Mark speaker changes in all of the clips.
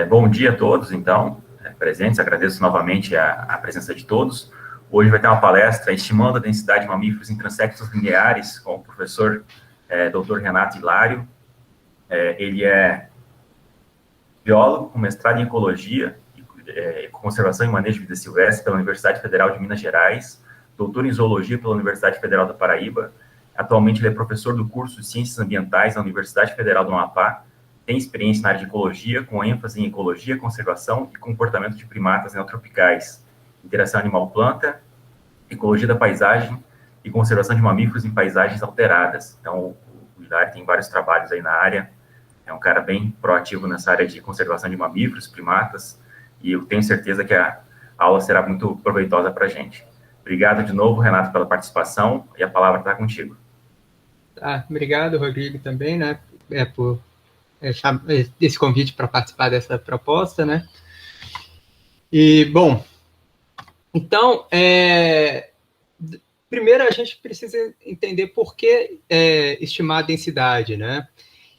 Speaker 1: Bom dia a todos, então, presentes. Agradeço novamente a presença de todos. Hoje vai ter uma palestra estimando a densidade de mamíferos em transectos lineares com o professor Dr. Renato Hilário. Ele é biólogo com mestrado em ecologia e conservação e manejo de vida silvestre pela Universidade Federal de Minas Gerais, doutor em zoologia pela Universidade Federal da Paraíba. Atualmente ele é professor do curso de Ciências Ambientais na Universidade Federal do Amapá. Tem experiência na área de ecologia, com ênfase em ecologia, conservação e comportamento de primatas neotropicais, interação animal-planta, ecologia da paisagem e conservação de mamíferos em paisagens alteradas. Então, o Hilário tem vários trabalhos aí na área, é um cara bem proativo nessa área de conservação de mamíferos, primatas, e eu tenho certeza que a aula será muito proveitosa para a gente. Obrigado de novo, Renato, pela participação, e a palavra está contigo.
Speaker 2: Obrigado, Rodrigo, também, né, por esse convite para participar dessa proposta, né? E, bom, então, primeiro a gente precisa entender por que estimar a densidade, né?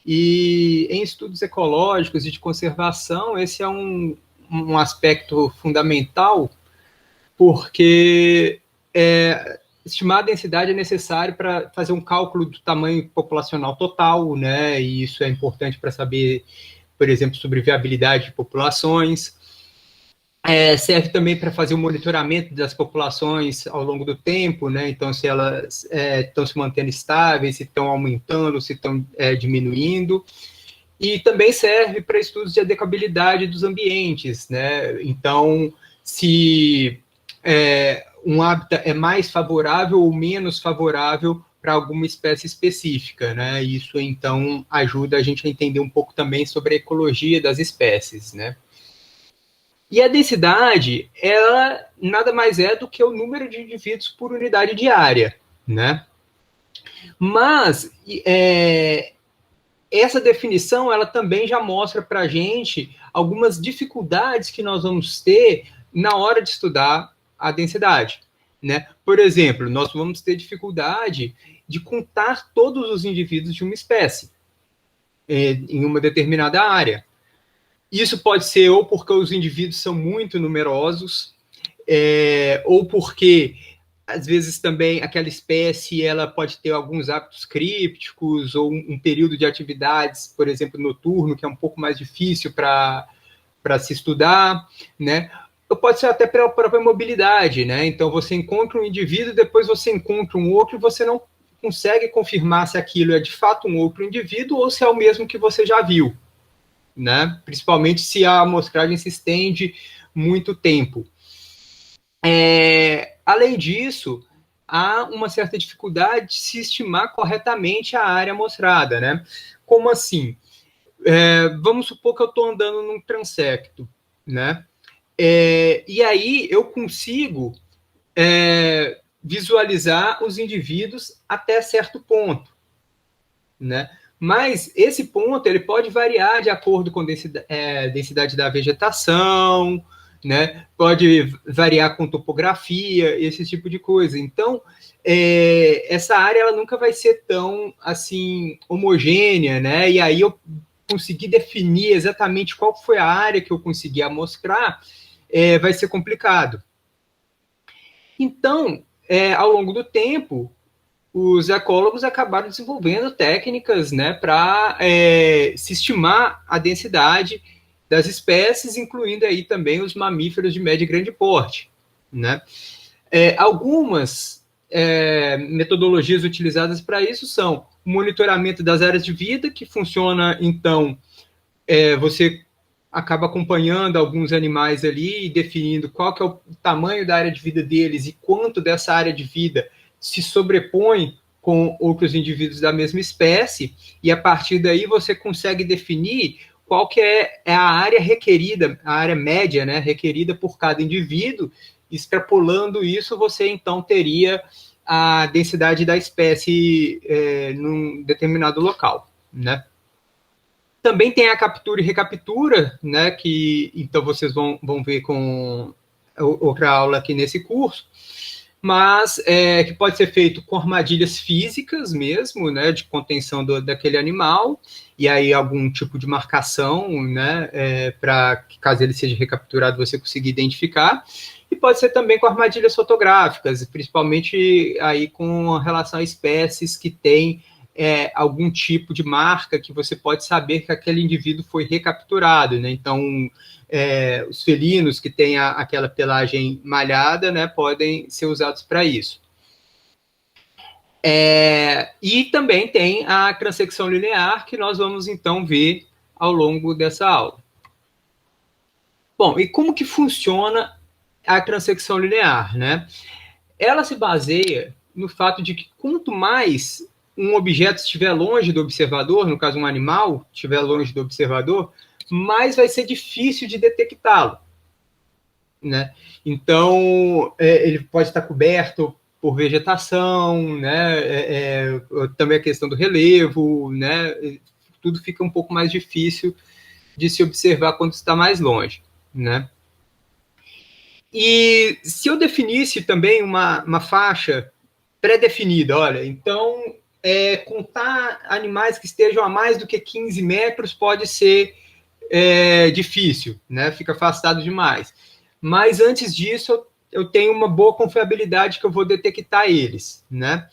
Speaker 2: E em estudos ecológicos e de conservação, esse é um aspecto fundamental, porque estimar a densidade é necessário para fazer um cálculo do tamanho populacional total, né? E isso é importante para saber, por exemplo, sobre viabilidade de populações. Serve também para fazer o monitoramento das populações ao longo do tempo, né? Então, se elas estão se mantendo estáveis, se estão aumentando, se estão diminuindo. E também serve para estudos de adecabilidade dos ambientes, né? Então, se um hábitat é mais favorável ou menos favorável para alguma espécie específica, né? Isso, então, ajuda a gente a entender um pouco também sobre a ecologia das espécies, né? E a densidade, ela nada mais é do que o número de indivíduos por unidade de área, né? Mas essa definição, ela também já mostra para a gente algumas dificuldades que nós vamos ter na hora de estudar a densidade, né? Por exemplo, nós vamos ter dificuldade de contar todos os indivíduos de uma espécie em uma determinada área. Isso pode ser ou porque os indivíduos são muito numerosos, ou porque, às vezes, também aquela espécie ela pode ter alguns hábitos crípticos ou um período de atividades, por exemplo, noturno, que é um pouco mais difícil para se estudar, né? Ou pode ser até pela própria mobilidade, né? Então, você encontra um indivíduo, depois você encontra um outro e você não consegue confirmar se aquilo é de fato um outro indivíduo ou se é o mesmo que você já viu, né? Principalmente se a amostragem se estende muito tempo. Além disso, há uma certa dificuldade de se estimar corretamente a área amostrada, né? Como assim? Vamos supor que eu estou andando num transecto, né? E aí eu consigo visualizar os indivíduos até certo ponto, né? Mas esse ponto ele pode variar de acordo com a densidade da vegetação, né? Pode variar com topografia, esse tipo de coisa. Então, essa área ela nunca vai ser tão assim homogênea, né? E aí eu conseguir definir exatamente qual foi a área que eu consegui amostrar, vai ser complicado. Então, ao longo do tempo, os ecólogos acabaram desenvolvendo técnicas, né, para se estimar a densidade das espécies, incluindo aí também os mamíferos de médio e grande porte, né? Algumas metodologias utilizadas para isso são o monitoramento das áreas de vida, que funciona, então, você acaba acompanhando alguns animais ali e definindo qual que é o tamanho da área de vida deles e quanto dessa área de vida se sobrepõe com outros indivíduos da mesma espécie, e a partir daí você consegue definir qual que é a área requerida, a área média, né, requerida por cada indivíduo. Extrapolando isso, você então teria a densidade da espécie num determinado local, né? Também tem a captura e recaptura, né, que então vocês vão ver com outra aula aqui nesse curso. mas que pode ser feito com armadilhas físicas mesmo, né, de contenção daquele animal, e aí algum tipo de marcação, né, para que caso ele seja recapturado você conseguir identificar, e pode ser também com armadilhas fotográficas, principalmente aí com relação a espécies que têm algum tipo de marca que você pode saber que aquele indivíduo foi recapturado, né? Então, os felinos que têm aquela pelagem malhada, né, podem ser usados para isso. E também tem a transecção linear, que nós vamos, então, ver ao longo dessa aula. Bom, e como que funciona a transecção linear, né? Ela se baseia no fato de que quanto mais um objeto estiver longe do observador, no caso um animal estiver longe do observador, mais vai ser difícil de detectá-lo, né? Então, ele pode estar coberto por vegetação, né? Também a questão do relevo, né? Tudo fica um pouco mais difícil de se observar quando está mais longe, né? E se eu definisse também uma faixa pré-definida, olha, então contar animais que estejam a mais do que 15 metros pode ser difícil, né? Fica afastado demais. Mas antes disso, eu tenho uma boa confiabilidade que eu vou detectar eles, né?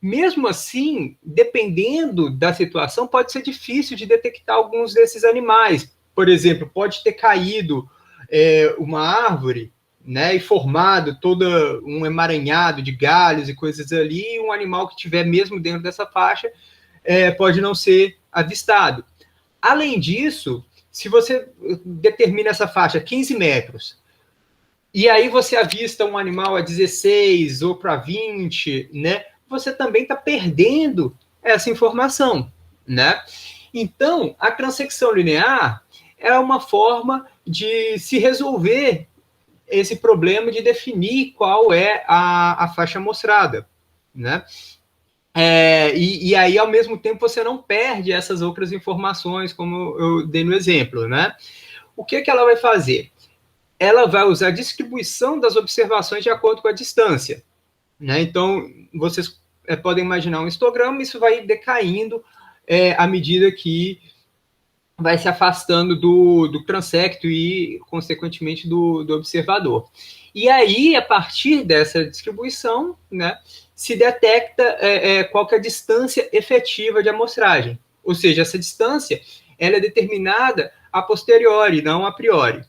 Speaker 2: Mesmo assim, dependendo da situação, pode ser difícil de detectar alguns desses animais. Por exemplo, pode ter caído uma árvore, né, e formado todo um emaranhado de galhos e coisas ali, e um animal que estiver mesmo dentro dessa faixa pode não ser avistado. Além disso, se você determina essa faixa 15 metros, e aí você avista um animal a 16 ou para 20, né, você também está perdendo essa informação, né? Então, a transecção linear é uma forma de se resolver esse problema de definir qual é a faixa amostrada, né? E aí, ao mesmo tempo, você não perde essas outras informações, como eu dei no exemplo, né? O que ela vai fazer? Ela vai usar a distribuição das observações de acordo com a distância, né? Então, vocês podem imaginar um histograma, isso vai decaindo à medida que vai se afastando do transecto e, consequentemente, do observador. E aí, a partir dessa distribuição, né, se detecta qual que é a distância efetiva de amostragem. Ou seja, essa distância ela é determinada a posteriori, não a priori.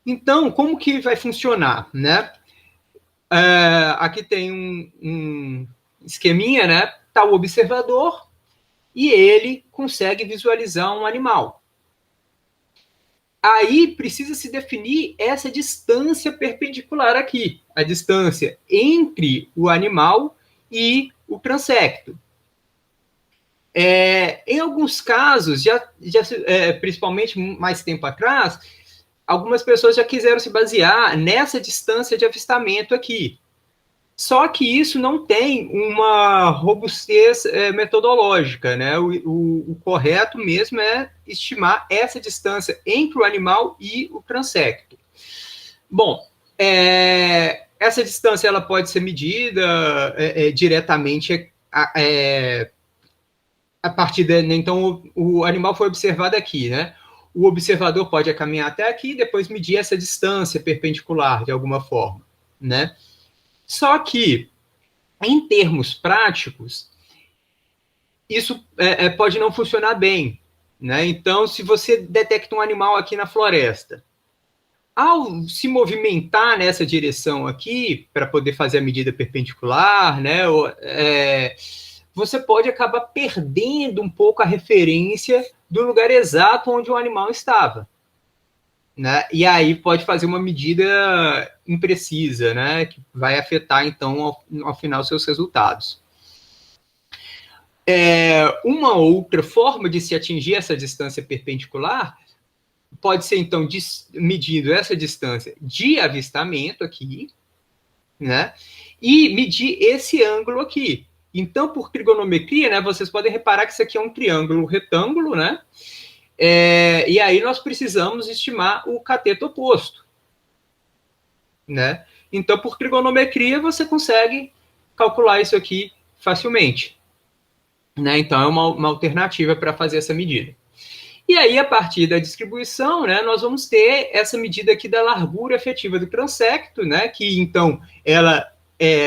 Speaker 2: Então, como que vai funcionar, né? Aqui tem um esqueminha, né? Está o observador e ele consegue visualizar um animal. Aí precisa se definir essa distância perpendicular aqui, a distância entre o animal e o transecto. Em alguns casos, principalmente mais tempo atrás, algumas pessoas já quiseram se basear nessa distância de avistamento aqui. Só que isso não tem uma robustez metodológica, né? O correto mesmo é estimar essa distância entre o animal e o transecto. Bom, essa distância ela pode ser medida diretamente a partir de... Então, o animal foi observado aqui, né? O observador pode caminhar até aqui e depois medir essa distância perpendicular de alguma forma, né? Só que, em termos práticos, isso pode não funcionar bem, né? Então, se você detecta um animal aqui na floresta, ao se movimentar nessa direção aqui, para poder fazer a medida perpendicular, né? Você pode acabar perdendo um pouco a referência do lugar exato onde o animal estava, né? E aí pode fazer uma medida imprecisa, né? Que vai afetar, então, ao final, seus resultados. Uma outra forma de se atingir essa distância perpendicular pode ser, então, medindo essa distância de avistamento aqui, né? E medir esse ângulo aqui. Então, por trigonometria, né, vocês podem reparar que isso aqui é um triângulo retângulo, né? E aí nós precisamos estimar o cateto oposto, né? Então, por trigonometria, você consegue calcular isso aqui facilmente, né? Então, é uma alternativa para fazer essa medida. E aí, a partir da distribuição, né, nós vamos ter essa medida aqui da largura efetiva do transecto, né, que, então, ela,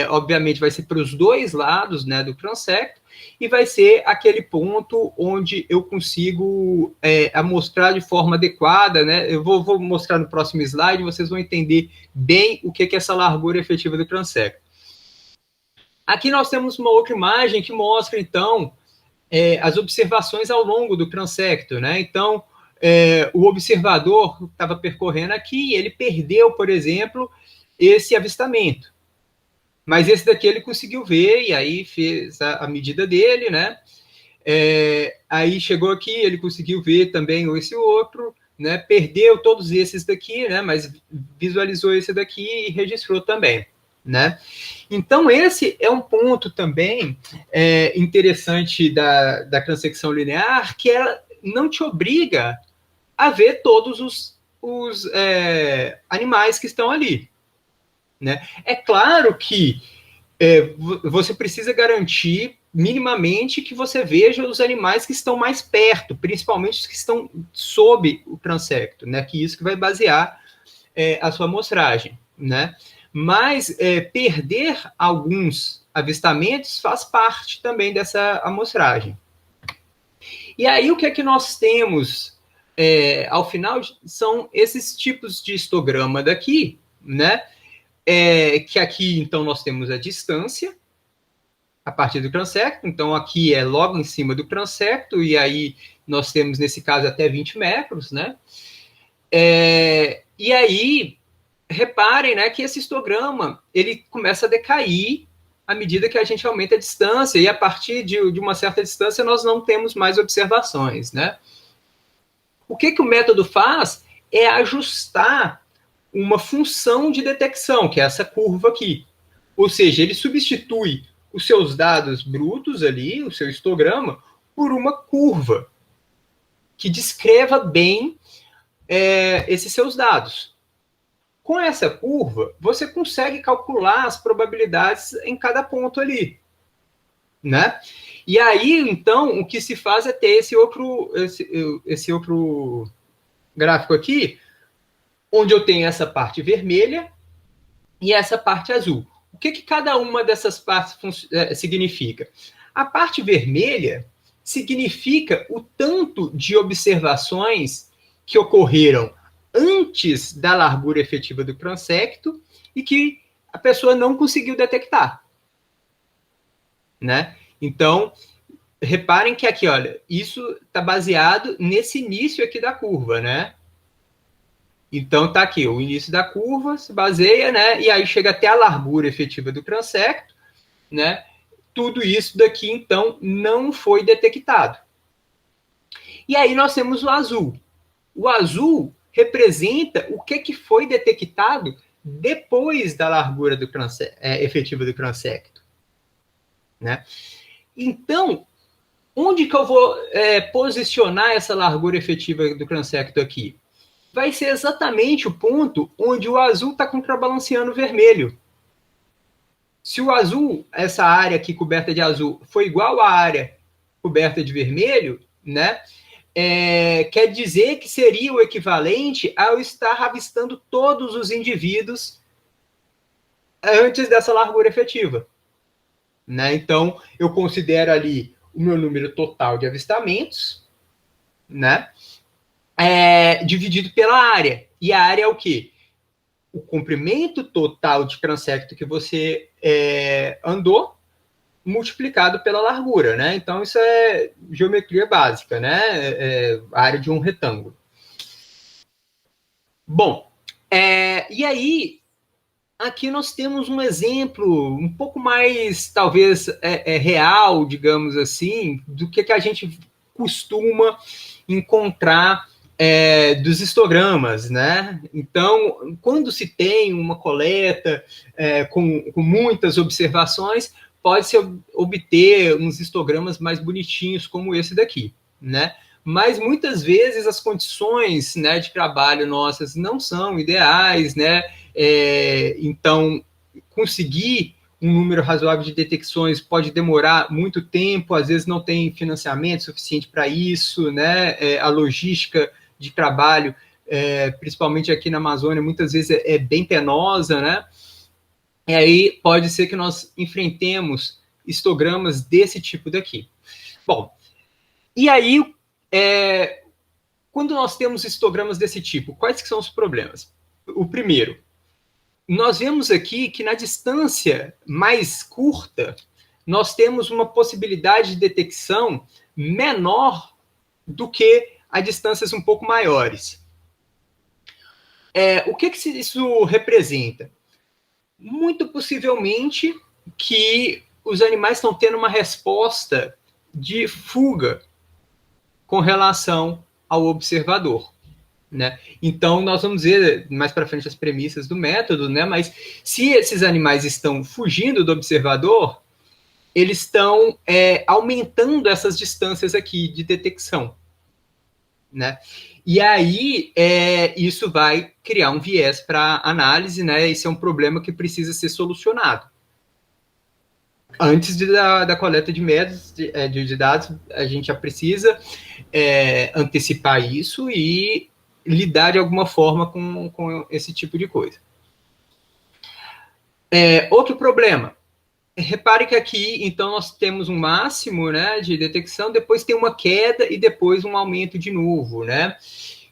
Speaker 2: obviamente, vai ser para os dois lados, né, do transecto, e vai ser aquele ponto onde eu consigo mostrar de forma adequada, né, eu vou mostrar no próximo slide, vocês vão entender bem o que é essa largura efetiva do transecto. Aqui nós temos uma outra imagem que mostra, então, as observações ao longo do transecto, né? Então, o observador estava percorrendo aqui, ele perdeu, por exemplo, esse avistamento. Mas esse daqui ele conseguiu ver, e aí fez a medida dele, né? Aí chegou aqui, ele conseguiu ver também esse outro, né? Perdeu todos esses daqui, né? Mas visualizou esse daqui e registrou também, né? Então, esse é um ponto também interessante da transecção linear, que ela não te obriga a ver todos os animais que estão ali, né? É claro que você precisa garantir minimamente que você veja os animais que estão mais perto, principalmente os que estão sob o transecto, né? Que isso que vai basear a sua amostragem, né? Mas perder alguns avistamentos faz parte também dessa amostragem. E aí o que é que nós temos ao final são esses tipos de histograma daqui, né? Que aqui, então, nós temos a distância a partir do transecto, então aqui é logo em cima do transecto, e aí nós temos, nesse caso, até 20 metros, né? E aí, reparem, né, que esse histograma ele começa a decair à medida que a gente aumenta a distância, e a partir de uma certa distância nós não temos mais observações, né? O que o método faz é ajustar uma função de detecção, que é essa curva aqui. Ou seja, ele substitui os seus dados brutos ali, o seu histograma, por uma curva que descreva bem esses seus dados. Com essa curva, você consegue calcular as probabilidades em cada ponto ali, né? E aí, então, o que se faz é ter esse outro gráfico aqui, onde eu tenho essa parte vermelha e essa parte azul. O que cada uma dessas partes significa? A parte vermelha significa o tanto de observações que ocorreram antes da largura efetiva do transecto e que a pessoa não conseguiu detectar, né? Então, reparem que aqui, olha, isso está baseado nesse início aqui da curva, né? Então, tá aqui, o início da curva se baseia, né? E aí chega até a largura efetiva do transecto, né? Tudo isso daqui, então, não foi detectado. E aí nós temos o azul. O azul representa o que foi detectado depois da largura do efetiva do transecto, né? Então, onde que eu vou posicionar essa largura efetiva do transecto aqui? Vai ser exatamente o ponto onde o azul está contrabalanceando o vermelho. Se o azul, essa área aqui coberta de azul, for igual à área coberta de vermelho, né? Quer dizer que seria o equivalente a eu estar avistando todos os indivíduos antes dessa largura efetiva, né? Então, eu considero ali o meu número total de avistamentos, né? Dividido pela área. E a área é o quê? O comprimento total de transecto que você andou multiplicado pela largura, né? Então, isso é geometria básica, né? A área de um retângulo. Bom, e aí, aqui nós temos um exemplo um pouco mais, talvez, real, digamos assim, do que a gente costuma encontrar dos histogramas, né? Então, quando se tem uma coleta com muitas observações, pode-se obter uns histogramas mais bonitinhos como esse daqui, né? mas muitas vezes as condições, né, de trabalho nossas não são ideais, né? Então, conseguir um número razoável de detecções pode demorar muito tempo, às vezes não tem financiamento suficiente para isso, né? A logística de trabalho, principalmente aqui na Amazônia, muitas vezes é bem penosa, né? E aí pode ser que nós enfrentemos histogramas desse tipo daqui. Bom, e aí, quando nós temos histogramas desse tipo, quais que são os problemas? O primeiro, nós vemos aqui que na distância mais curta, nós temos uma possibilidade de detecção menor do que a distâncias um pouco maiores. O que isso representa? Muito possivelmente que os animais estão tendo uma resposta de fuga com relação ao observador, né? Então, nós vamos ver mais para frente as premissas do método, né? Mas se esses animais estão fugindo do observador, eles estão aumentando essas distâncias aqui de detecção, né? E aí, isso vai criar um viés para análise, né? Esse é um problema que precisa ser solucionado. Antes da coleta de dados, a gente já precisa antecipar isso e lidar de alguma forma com esse tipo de coisa. Outro problema. Repare que aqui, então, nós temos um máximo, né, de detecção, depois tem uma queda e depois um aumento de novo, né?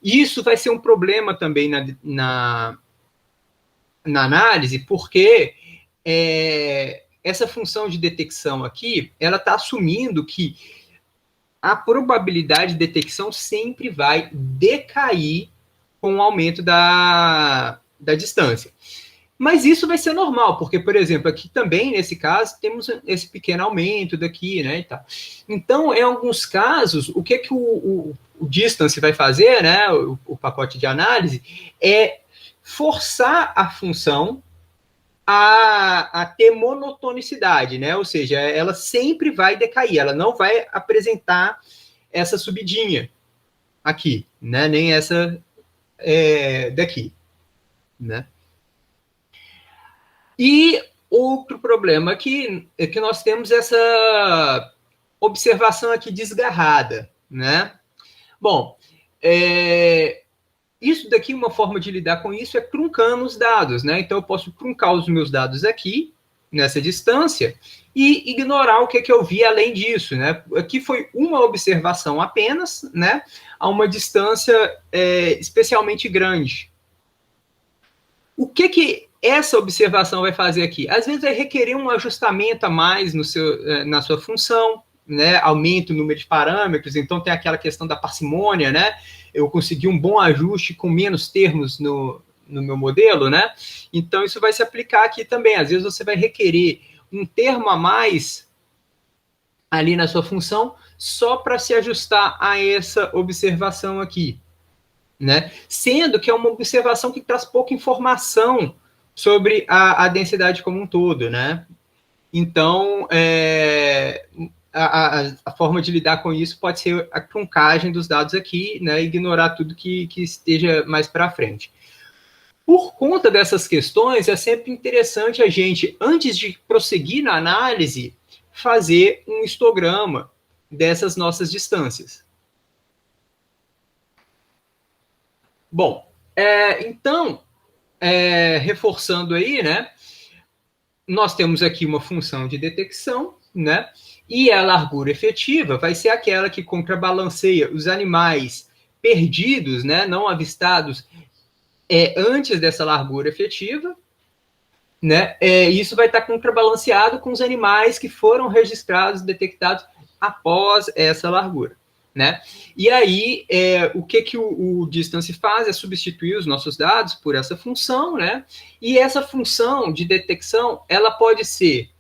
Speaker 2: Isso vai ser um problema também na análise, porque essa função de detecção aqui, ela está assumindo que a probabilidade de detecção sempre vai decair com o aumento da distância. Mas isso vai ser normal, porque, por exemplo, aqui também, nesse caso, temos esse pequeno aumento daqui, né? E tal. Então, em alguns casos, o que o distance vai fazer, né? O pacote de análise, é forçar a função a ter monotonicidade, né? Ou seja, ela sempre vai decair, ela não vai apresentar essa subidinha aqui, né? Nem essa daqui, né? E outro problema aqui é que nós temos essa observação aqui desgarrada, né? Bom, isso daqui, uma forma de lidar com isso é truncando os dados, né? Então, eu posso truncar os meus dados aqui, nessa distância, e ignorar o que eu vi além disso, né? Aqui foi uma observação apenas, né? A uma distância especialmente grande. O que essa observação vai fazer aqui? Às vezes vai requerer um ajustamento a mais na sua função, né? Aumenta o número de parâmetros, então tem aquela questão da parcimônia, né? Eu consegui um bom ajuste com menos termos no meu modelo, né? Então, isso vai se aplicar aqui também. Às vezes você vai requerer um termo a mais ali na sua função só para se ajustar a essa observação aqui, né? Sendo que é uma observação que traz pouca informação sobre a densidade como um todo, né? Então, a forma de lidar com isso pode ser a truncagem dos dados aqui, né? Ignorar tudo que esteja mais para frente. Por conta dessas questões, é sempre interessante a gente, antes de prosseguir na análise, fazer um histograma dessas nossas distâncias. Bom, então, reforçando aí, né? Nós temos aqui uma função de detecção, né? E a largura efetiva vai ser aquela que contrabalanceia os animais perdidos, né? Não avistados antes dessa largura efetiva, né? Isso vai estar contrabalanceado com os animais que foram registrados, detectados após essa largura, né? E aí, o que o distance faz é substituir os nossos dados por essa função, né? E essa função de detecção, ela pode ser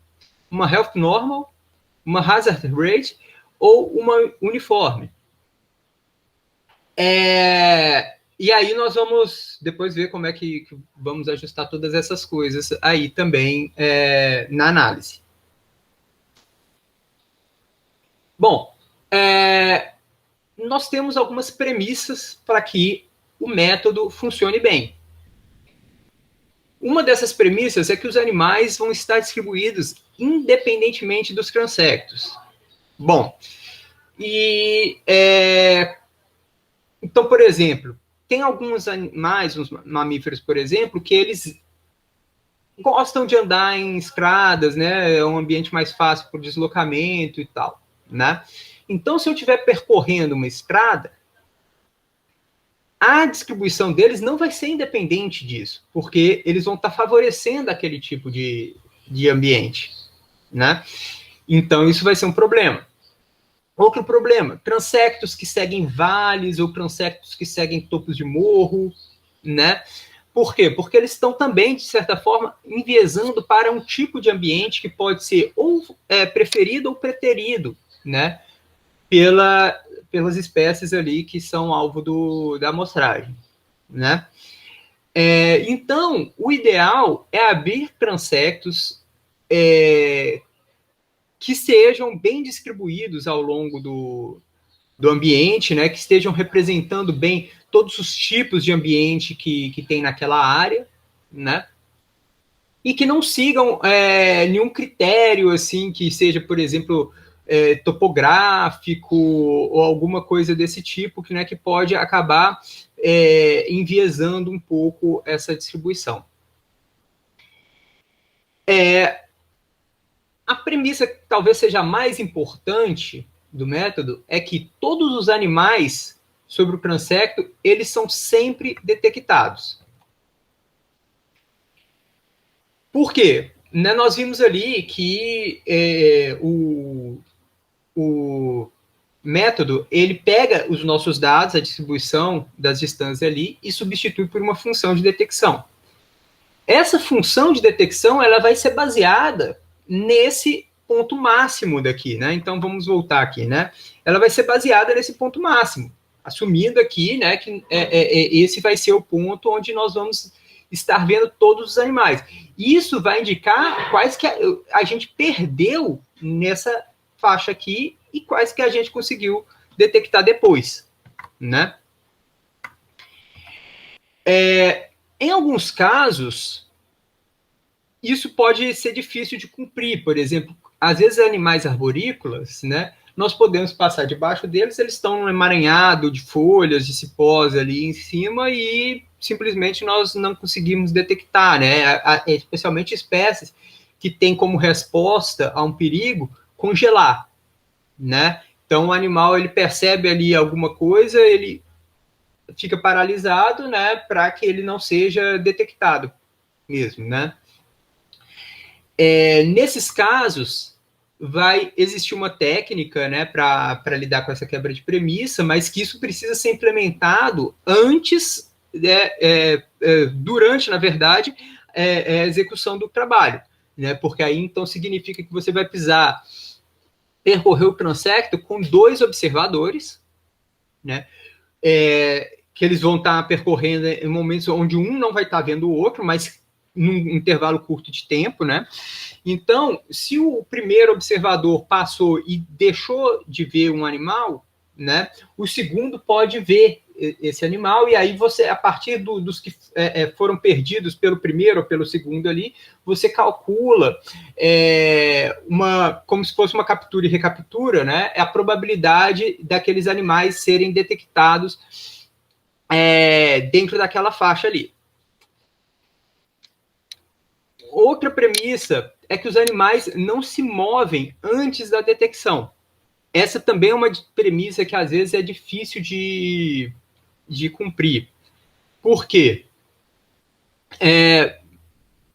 Speaker 2: uma health normal, uma hazard rate ou uma uniforme. E aí nós vamos depois ver como é que vamos ajustar todas essas coisas aí também na análise. Bom, nós temos algumas premissas para que o método funcione bem. Uma dessas premissas é que os animais vão estar distribuídos independentemente dos transectos. Bom, então, por exemplo, tem alguns animais, uns mamíferos, por exemplo, que eles gostam de andar em estradas, né? É um ambiente mais fácil para o deslocamento e tal, né? Então, se eu estiver percorrendo uma estrada, a distribuição deles não vai ser independente disso, porque eles vão estar favorecendo aquele tipo de ambiente, né? Então, isso vai ser um problema. Outro problema, transectos que seguem vales ou transectos que seguem topos de morro, né? Por quê? Porque eles estão também, de certa forma, enviesando para um tipo de ambiente que pode ser ou preferido ou preterido, né? Pelas espécies ali que são alvo da amostragem, né? Então, o ideal é abrir transectos que sejam bem distribuídos ao longo do ambiente, né? Que estejam representando bem todos os tipos de ambiente que tem naquela área, né? E que não sigam nenhum critério, assim, que seja, por exemplo, topográfico ou alguma coisa desse tipo, que, né, que pode acabar enviesando um pouco essa distribuição. A premissa que talvez seja a mais importante do método é que todos os animais sobre o transecto, eles são sempre detectados. Por quê? Né, nós vimos ali que o método, ele pega os nossos dados, a distribuição das distâncias ali, e substitui por uma função de detecção. Essa função de detecção, ela vai ser baseada nesse ponto máximo daqui, né? Então, vamos voltar aqui, né? Ela vai ser baseada nesse ponto máximo, assumindo aqui, né, que esse vai ser o ponto onde nós vamos estar vendo todos os animais. Isso vai indicar quais que a gente perdeu nessa faixa aqui e quais que a gente conseguiu detectar depois, né? Em alguns casos, isso pode ser difícil de cumprir. Por exemplo, às vezes animais arborícolas, né? Nós podemos passar debaixo deles, eles estão num emaranhado de folhas, de cipós ali em cima e simplesmente nós não conseguimos detectar, né? Especialmente espécies que têm como resposta a um perigo congelar, né? Então o animal ele percebe ali alguma coisa, ele fica paralisado, né? Para que ele não seja detectado mesmo, né? Nesses casos, vai existir uma técnica, né, para lidar com essa quebra de premissa, mas que isso precisa ser implementado antes, durante, na verdade, a execução do trabalho, né, porque aí então significa que você vai precisar percorrer o transecto com 2 observadores, né, que eles vão estar percorrendo em momentos onde um não vai estar vendo o outro, mas num intervalo curto de tempo, né? Então, se o primeiro observador passou e deixou de ver um animal, né? O segundo pode ver esse animal e aí você, a partir dos que foram perdidos pelo primeiro ou pelo segundo ali, você calcula como se fosse uma captura e recaptura, né? A probabilidade daqueles animais serem detectados dentro daquela faixa ali. Outra premissa é que os animais não se movem antes da detecção. Essa também é uma premissa que às vezes é difícil de cumprir. Por quê?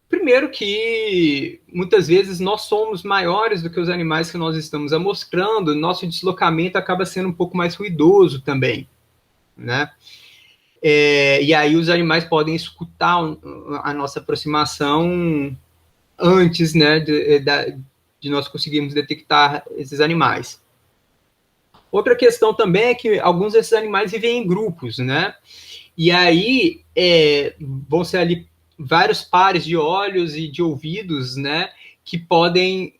Speaker 2: Primeiro que muitas vezes nós somos maiores do que os animais que nós estamos amostrando, nosso deslocamento acaba sendo um pouco mais ruidoso também, né? E aí os animais podem escutar a nossa aproximação antes, né, de nós conseguirmos detectar esses animais. Outra questão também é que alguns desses animais vivem em grupos, né? E aí vão ser ali vários pares de olhos e de ouvidos, né, que podem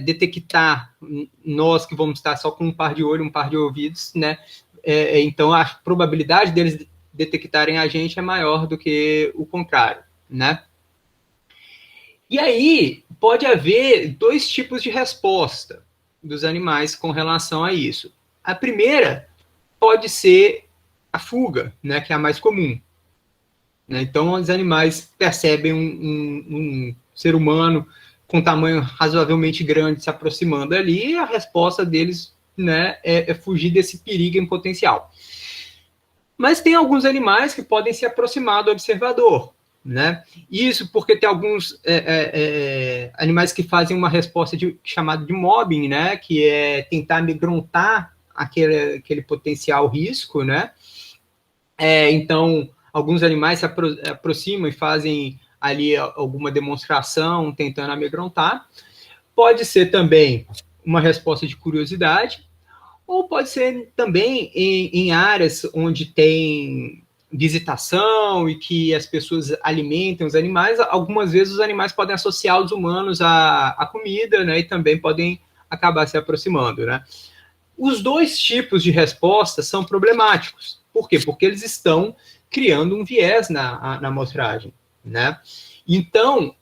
Speaker 2: detectar nós que vamos estar só com um par de olho, um par de ouvidos, né? Então, a probabilidade deles detectarem a gente é maior do que o contrário, né? E aí, pode haver dois tipos de resposta dos animais com relação a isso. A primeira pode ser a fuga, né, que é a mais comum. Né? Então, os animais percebem um ser humano com tamanho razoavelmente grande se aproximando ali, e a resposta deles, né, é fugir desse perigo em potencial. Mas tem alguns animais que podem se aproximar do observador, né? Isso porque tem alguns animais que fazem uma resposta chamada de mobbing, né? Que é tentar amedrontar aquele potencial risco, né? Então, alguns animais se aproximam e fazem ali alguma demonstração, tentando amedrontar. Pode ser também uma resposta de curiosidade, ou pode ser também em áreas onde tem visitação e que as pessoas alimentam os animais. Algumas vezes os animais podem associar os humanos à comida, né? E também podem acabar se aproximando, né? Os dois tipos de resposta são problemáticos. Por quê? Porque eles estão criando um viés na amostragem, né? Então,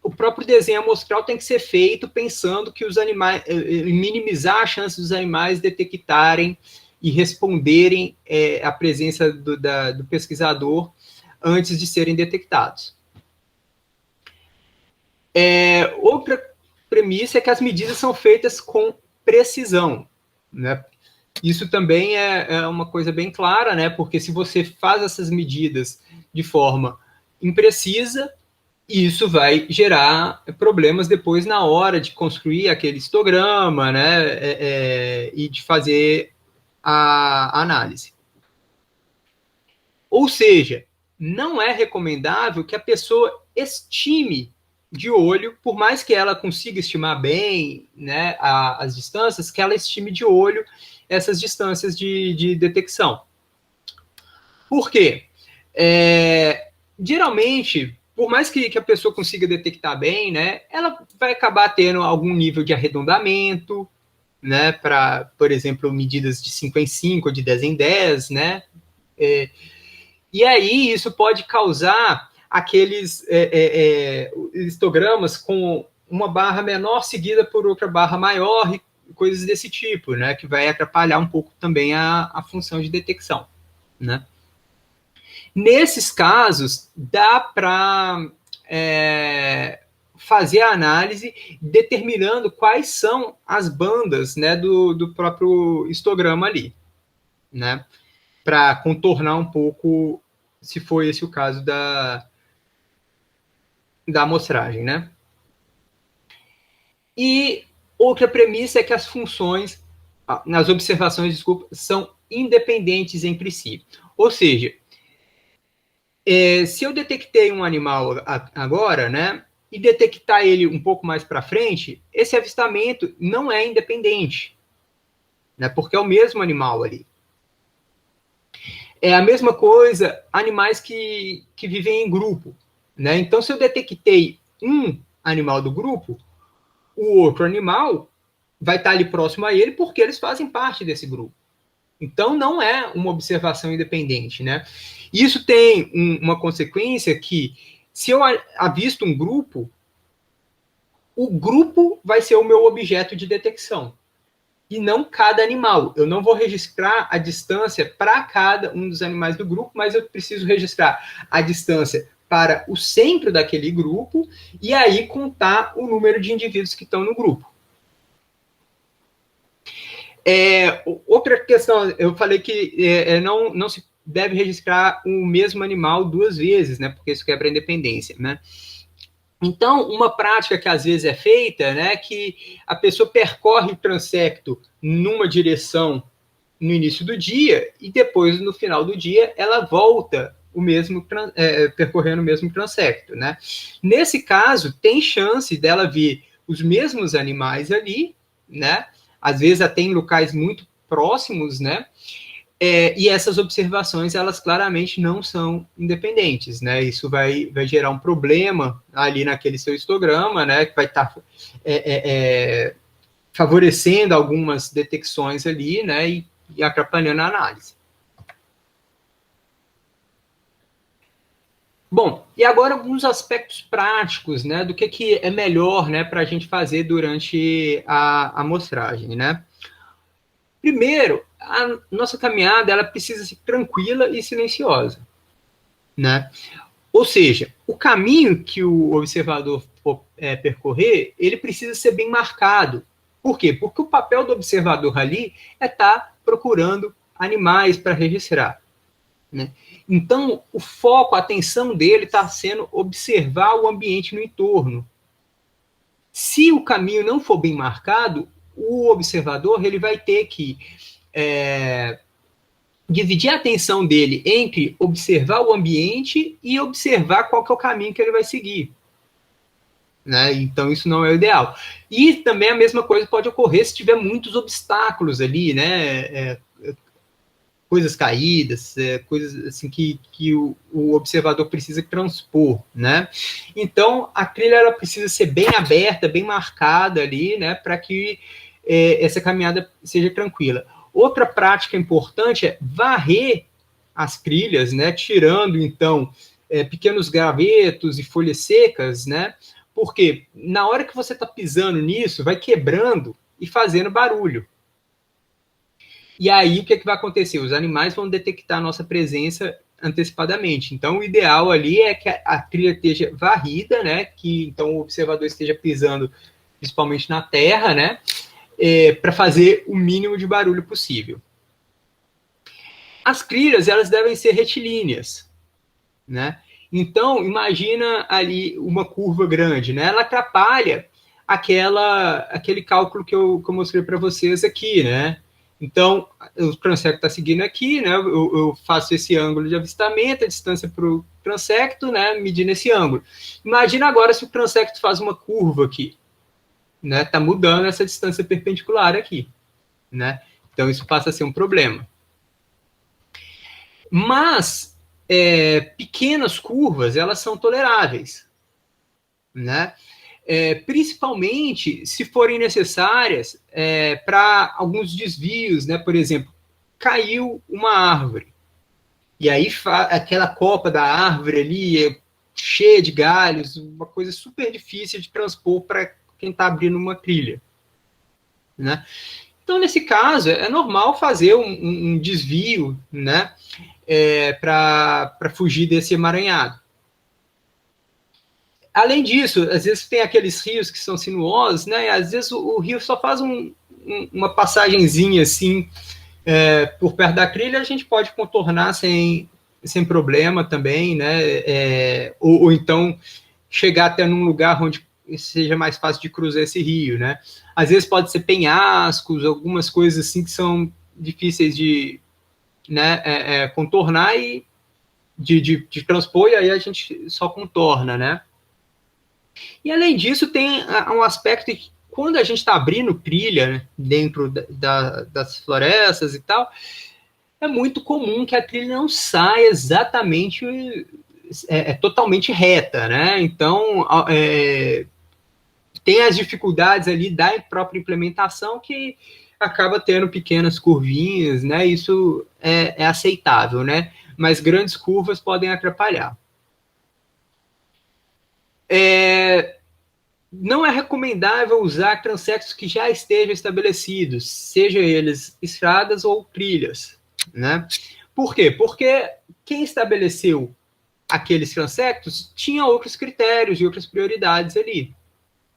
Speaker 2: o próprio desenho amostral tem que ser feito pensando que os animais, minimizar a chance dos animais detectarem e responderem à presença do pesquisador antes de serem detectados. Outra premissa é que as medidas são feitas com precisão, né? Isso também é uma coisa bem clara, né? Porque se você faz essas medidas de forma imprecisa, isso vai gerar problemas depois na hora de construir aquele histograma, né? E de fazer a análise. Ou seja, não é recomendável que a pessoa estime de olho, por mais que ela consiga estimar bem, né, as distâncias, que ela estime de olho essas distâncias de detecção. Por quê? Geralmente, por mais que a pessoa consiga detectar bem, né, ela vai acabar tendo algum nível de arredondamento, né, para, por exemplo, medidas de 5 em 5 ou de 10 em 10, né? E aí isso pode causar aqueles histogramas com uma barra menor seguida por outra barra maior e coisas desse tipo, né? Que vai atrapalhar um pouco também a função de detecção, né? Nesses casos, dá para fazer a análise determinando quais são as bandas, né, do próprio histograma ali, né? Para contornar um pouco, se for esse o caso da amostragem, né? E outra premissa é que as funções, nas observações, desculpa, são independentes entre si. Ou seja, se eu detectei um animal agora, né, e detectar ele um pouco mais para frente, esse avistamento não é independente, né, porque é o mesmo animal ali. É a mesma coisa animais que vivem em grupo, né? Então, se eu detectei um animal do grupo, o outro animal vai estar ali próximo a ele porque eles fazem parte desse grupo. Então, não é uma observação independente, né? Isso tem uma consequência que, se eu avisto um grupo, o grupo vai ser o meu objeto de detecção. E não cada animal. Eu não vou registrar a distância para cada um dos animais do grupo, mas eu preciso registrar a distância para o centro daquele grupo e aí contar o número de indivíduos que estão no grupo. Outra questão, eu falei que não se deve registrar o mesmo animal duas vezes, né? Porque isso quebra a independência, né? Então, uma prática que às vezes é feita, né, que a pessoa percorre o transecto numa direção no início do dia e depois, no final do dia, ela volta percorrendo o mesmo transecto, né? Nesse caso, tem chance dela ver os mesmos animais ali, né? Às vezes até em locais muito próximos, né? E essas observações, elas claramente não são independentes, né? Isso vai gerar um problema ali naquele seu histograma, né? Que vai estar favorecendo algumas detecções ali, né? E atrapalhando a análise. Bom, e agora alguns aspectos práticos, né? Do que é melhor, né? Para a gente fazer durante a amostragem, né? Primeiro, a nossa caminhada ela precisa ser tranquila e silenciosa, né? Ou seja, o caminho que o observador for percorrer, ele precisa ser bem marcado. Por quê? Porque o papel do observador ali é estar procurando animais para registrar, né? Então, o foco, a atenção dele está sendo observar o ambiente no entorno. Se o caminho não for bem marcado, o observador ele vai ter que dividir a atenção dele entre observar o ambiente e observar qual que é o caminho que ele vai seguir. Né? Então, isso não é o ideal. E também a mesma coisa pode ocorrer se tiver muitos obstáculos ali, né? Coisas caídas, coisas assim que o observador precisa transpor, né? Então, a trilha ela precisa ser bem aberta, bem marcada ali, né? Para que essa caminhada seja tranquila. Outra prática importante é varrer as trilhas, né? Tirando, então, pequenos gravetos e folhas secas, né? Porque na hora que você está pisando nisso, vai quebrando e fazendo barulho. E aí, o que vai acontecer? Os animais vão detectar a nossa presença antecipadamente. Então, o ideal ali é que a trilha esteja varrida, né? Que então o observador esteja pisando principalmente na terra, né? Para fazer o mínimo de barulho possível. As trilhas, elas devem ser retilíneas, né? Então, imagina ali uma curva grande, né? Ela atrapalha aquele cálculo que eu mostrei para vocês aqui, né? Então, o transecto está seguindo aqui, né? Eu faço esse ângulo de avistamento, a distância para o transecto, né? Medindo esse ângulo. Imagina agora se o transecto faz uma curva aqui, né? Está mudando essa distância perpendicular aqui, né? Então, isso passa a ser um problema. Mas pequenas curvas, elas são toleráveis, né? Principalmente se forem necessárias para alguns desvios, né? Por exemplo, caiu uma árvore, e aí aquela copa da árvore ali é cheia de galhos, uma coisa super difícil de transpor para quem está abrindo uma trilha, né? Então, nesse caso, é normal fazer um desvio, né? Para fugir desse emaranhado. Além disso, às vezes tem aqueles rios que são sinuosos, né? E às vezes o rio só faz uma passagenzinha assim por perto da trilha, a gente pode contornar sem problema também, né? Ou então chegar até num lugar onde seja mais fácil de cruzar esse rio, né? Às vezes pode ser penhascos, algumas coisas assim que são difíceis de contornar e de transpor, e aí a gente só contorna, né? E além disso, tem um aspecto que quando a gente está abrindo trilha, né, dentro das florestas e tal, é muito comum que a trilha não saia exatamente totalmente reta, né? Então, tem as dificuldades ali da própria implementação que acaba tendo pequenas curvinhas, né? Isso é aceitável, né? Mas grandes curvas podem atrapalhar. Não é recomendável usar transectos que já estejam estabelecidos, sejam eles estradas ou trilhas, né? Por quê? Porque quem estabeleceu aqueles transectos tinha outros critérios e outras prioridades ali,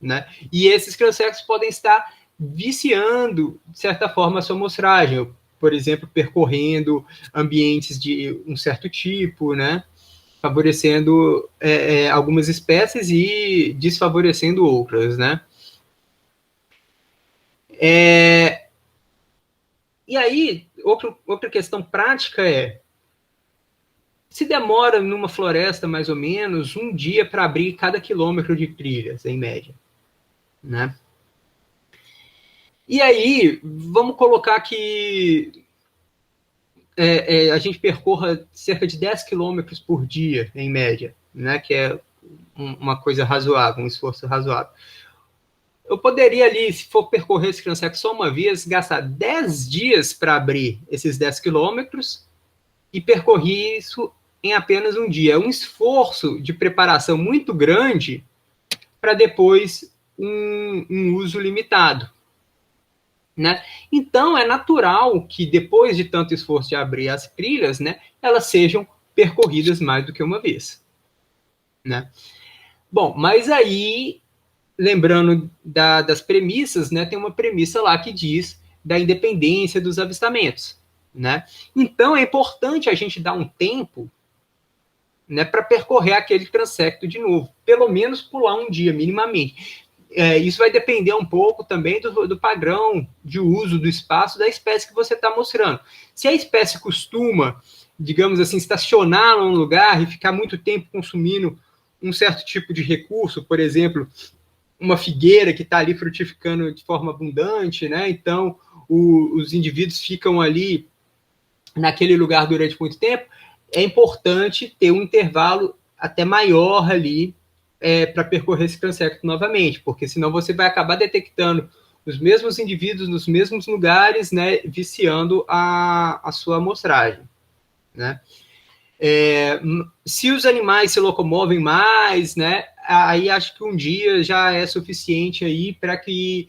Speaker 2: né? E esses transectos podem estar viciando, de certa forma, a sua amostragem, por exemplo, percorrendo ambientes de um certo tipo, né? Favorecendo algumas espécies e desfavorecendo outras, né? E aí, outra questão prática se demora numa floresta mais ou menos um dia para abrir cada quilômetro de trilhas, em média, né? E aí, vamos colocar que a gente percorra cerca de 10 quilômetros por dia, em média, né, que é uma coisa razoável, um esforço razoável. Eu poderia ali, se for percorrer esse Transect só uma vez, gastar 10 dias para abrir esses 10 quilômetros e percorrer isso em apenas um dia. É um esforço de preparação muito grande para depois um uso limitado. Né? Então, é natural que depois de tanto esforço de abrir as trilhas, né, elas sejam percorridas mais do que uma vez. Né? Bom, mas aí, lembrando das premissas, né, tem uma premissa lá que diz da independência dos avistamentos. Né? Então, é importante a gente dar um tempo, né, para percorrer aquele transecto de novo, pelo menos pular um dia, minimamente. Isso vai depender um pouco também do padrão de uso do espaço da espécie que você está mostrando. Se a espécie costuma, digamos assim, estacionar num lugar e ficar muito tempo consumindo um certo tipo de recurso, por exemplo, uma figueira que está ali frutificando de forma abundante, né? Então os indivíduos ficam ali naquele lugar durante muito tempo, é importante ter um intervalo até maior ali para percorrer esse transecto novamente, porque senão você vai acabar detectando os mesmos indivíduos nos mesmos lugares, né, viciando a sua amostragem. Né? Se os animais se locomovem mais, né, aí acho que um dia já é suficiente aí para que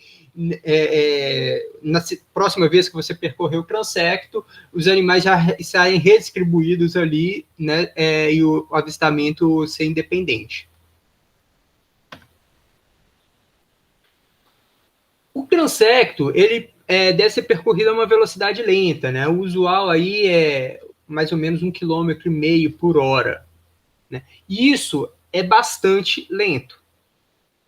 Speaker 2: na próxima vez que você percorrer o transecto, os animais já saem redistribuídos ali, né, e o avistamento ser independente. O transecto, ele deve ser percorrido a uma velocidade lenta, né? O usual aí é mais ou menos 1,5 km por hora. Né? Isso é bastante lento.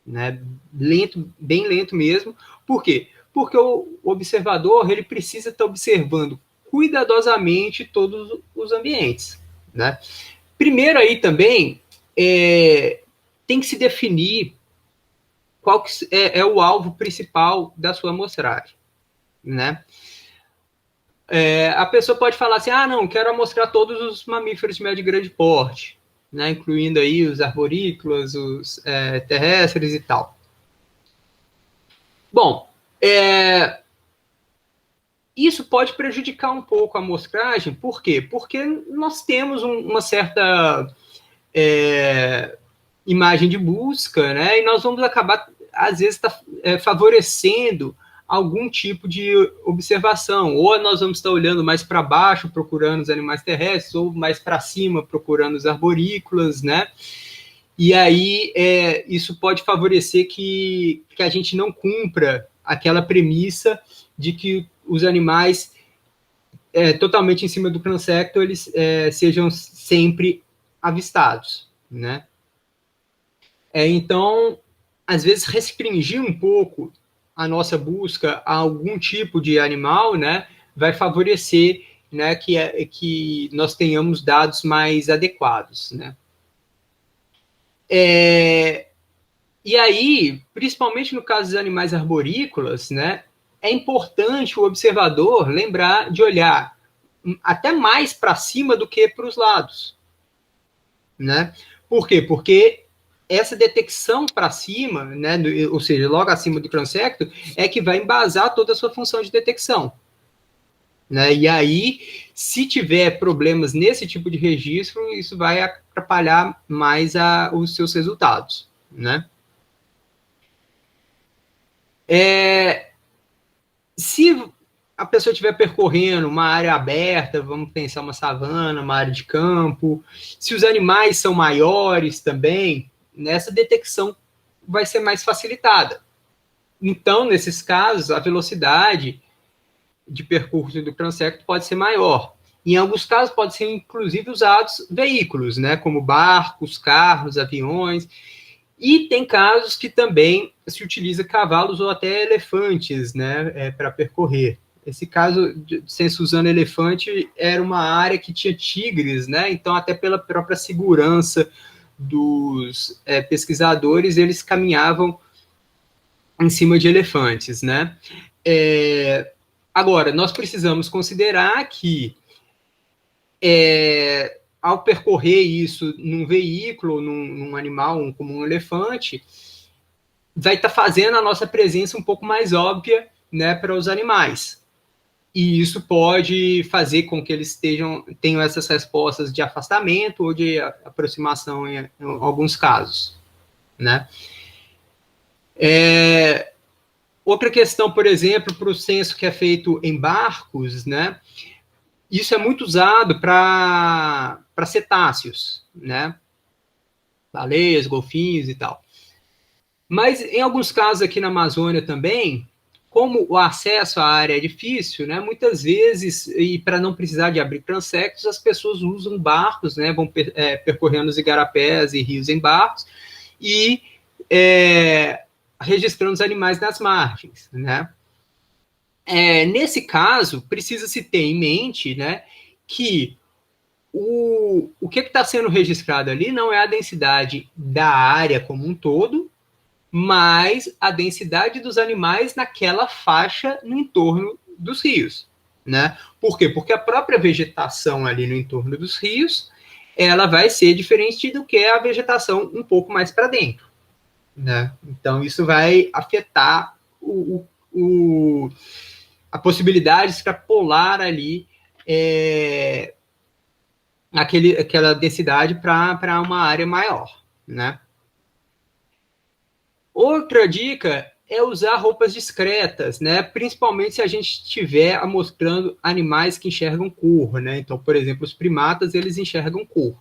Speaker 2: Né? Lento, bem lento mesmo. Por quê? Porque o observador ele precisa estar observando cuidadosamente todos os ambientes. Né? Primeiro aí também tem que se definir qual que é o alvo principal da sua amostragem. Né? A pessoa pode falar assim, não, quero amostrar todos os mamíferos de médio e grande porte, né, incluindo aí os arborícolas, os terrestres e tal. Bom, isso pode prejudicar um pouco a amostragem, por quê? Porque nós temos uma certa imagem de busca, né, e nós vamos acabar, às vezes, favorecendo algum tipo de observação, ou nós vamos estar olhando mais para baixo, procurando os animais terrestres, ou mais para cima, procurando os arborícolas, né? E aí isso pode favorecer que a gente não cumpra aquela premissa de que os animais totalmente em cima do transecto, eles sejam sempre avistados, né? Então, às vezes, restringir um pouco a nossa busca a algum tipo de animal, né, vai favorecer, né, que nós tenhamos dados mais adequados, né. E aí, principalmente no caso dos animais arborícolas, né, é importante o observador lembrar de olhar até mais para cima do que para os lados, né. Por quê? Porque essa detecção para cima, né, ou seja, logo acima do transecto, é que vai embasar toda a sua função de detecção. Né? E aí, se tiver problemas nesse tipo de registro, isso vai atrapalhar mais os seus resultados. Né? Se a pessoa estiver percorrendo uma área aberta, vamos pensar uma savana, uma área de campo, se os animais são maiores também, nessa detecção vai ser mais facilitada. Então, nesses casos, a velocidade de percurso do transecto pode ser maior. Em alguns casos, pode ser, inclusive, usados veículos, né, como barcos, carros, aviões. E tem casos que também se utiliza cavalos ou até elefantes, né, para percorrer. Esse caso de Senso usando elefante era uma área que tinha tigres, né, então até pela própria segurança dos pesquisadores, eles caminhavam em cima de elefantes, né. Agora, nós precisamos considerar que ao percorrer isso num veículo, num animal, como um elefante, vai estar fazendo a nossa presença um pouco mais óbvia, né, para os animais. E isso pode fazer com que eles tenham essas respostas de afastamento ou de aproximação em alguns casos, né? Outra questão, por exemplo, para o censo que é feito em barcos, né? Isso é muito usado para cetáceos, né? Baleias, golfinhos e tal. Mas em alguns casos aqui na Amazônia também, como o acesso à área é difícil, né, muitas vezes, e para não precisar de abrir transectos, as pessoas usam barcos, né, vão percorrendo os igarapés e rios em barcos e registrando os animais nas margens, né. Nesse caso, precisa-se ter em mente, né, que o que está sendo registrado ali não é a densidade da área como um todo, mas a densidade dos animais naquela faixa no entorno dos rios, né? Por quê? Porque a própria vegetação ali no entorno dos rios, ela vai ser diferente do que a vegetação um pouco mais para dentro, né? Então, isso vai afetar a possibilidade de extrapolar ali aquela densidade para uma área maior, né? Outra dica é usar roupas discretas, né? Principalmente se a gente estiver mostrando animais que enxergam cor, né? Então, por exemplo, os primatas, eles enxergam cor,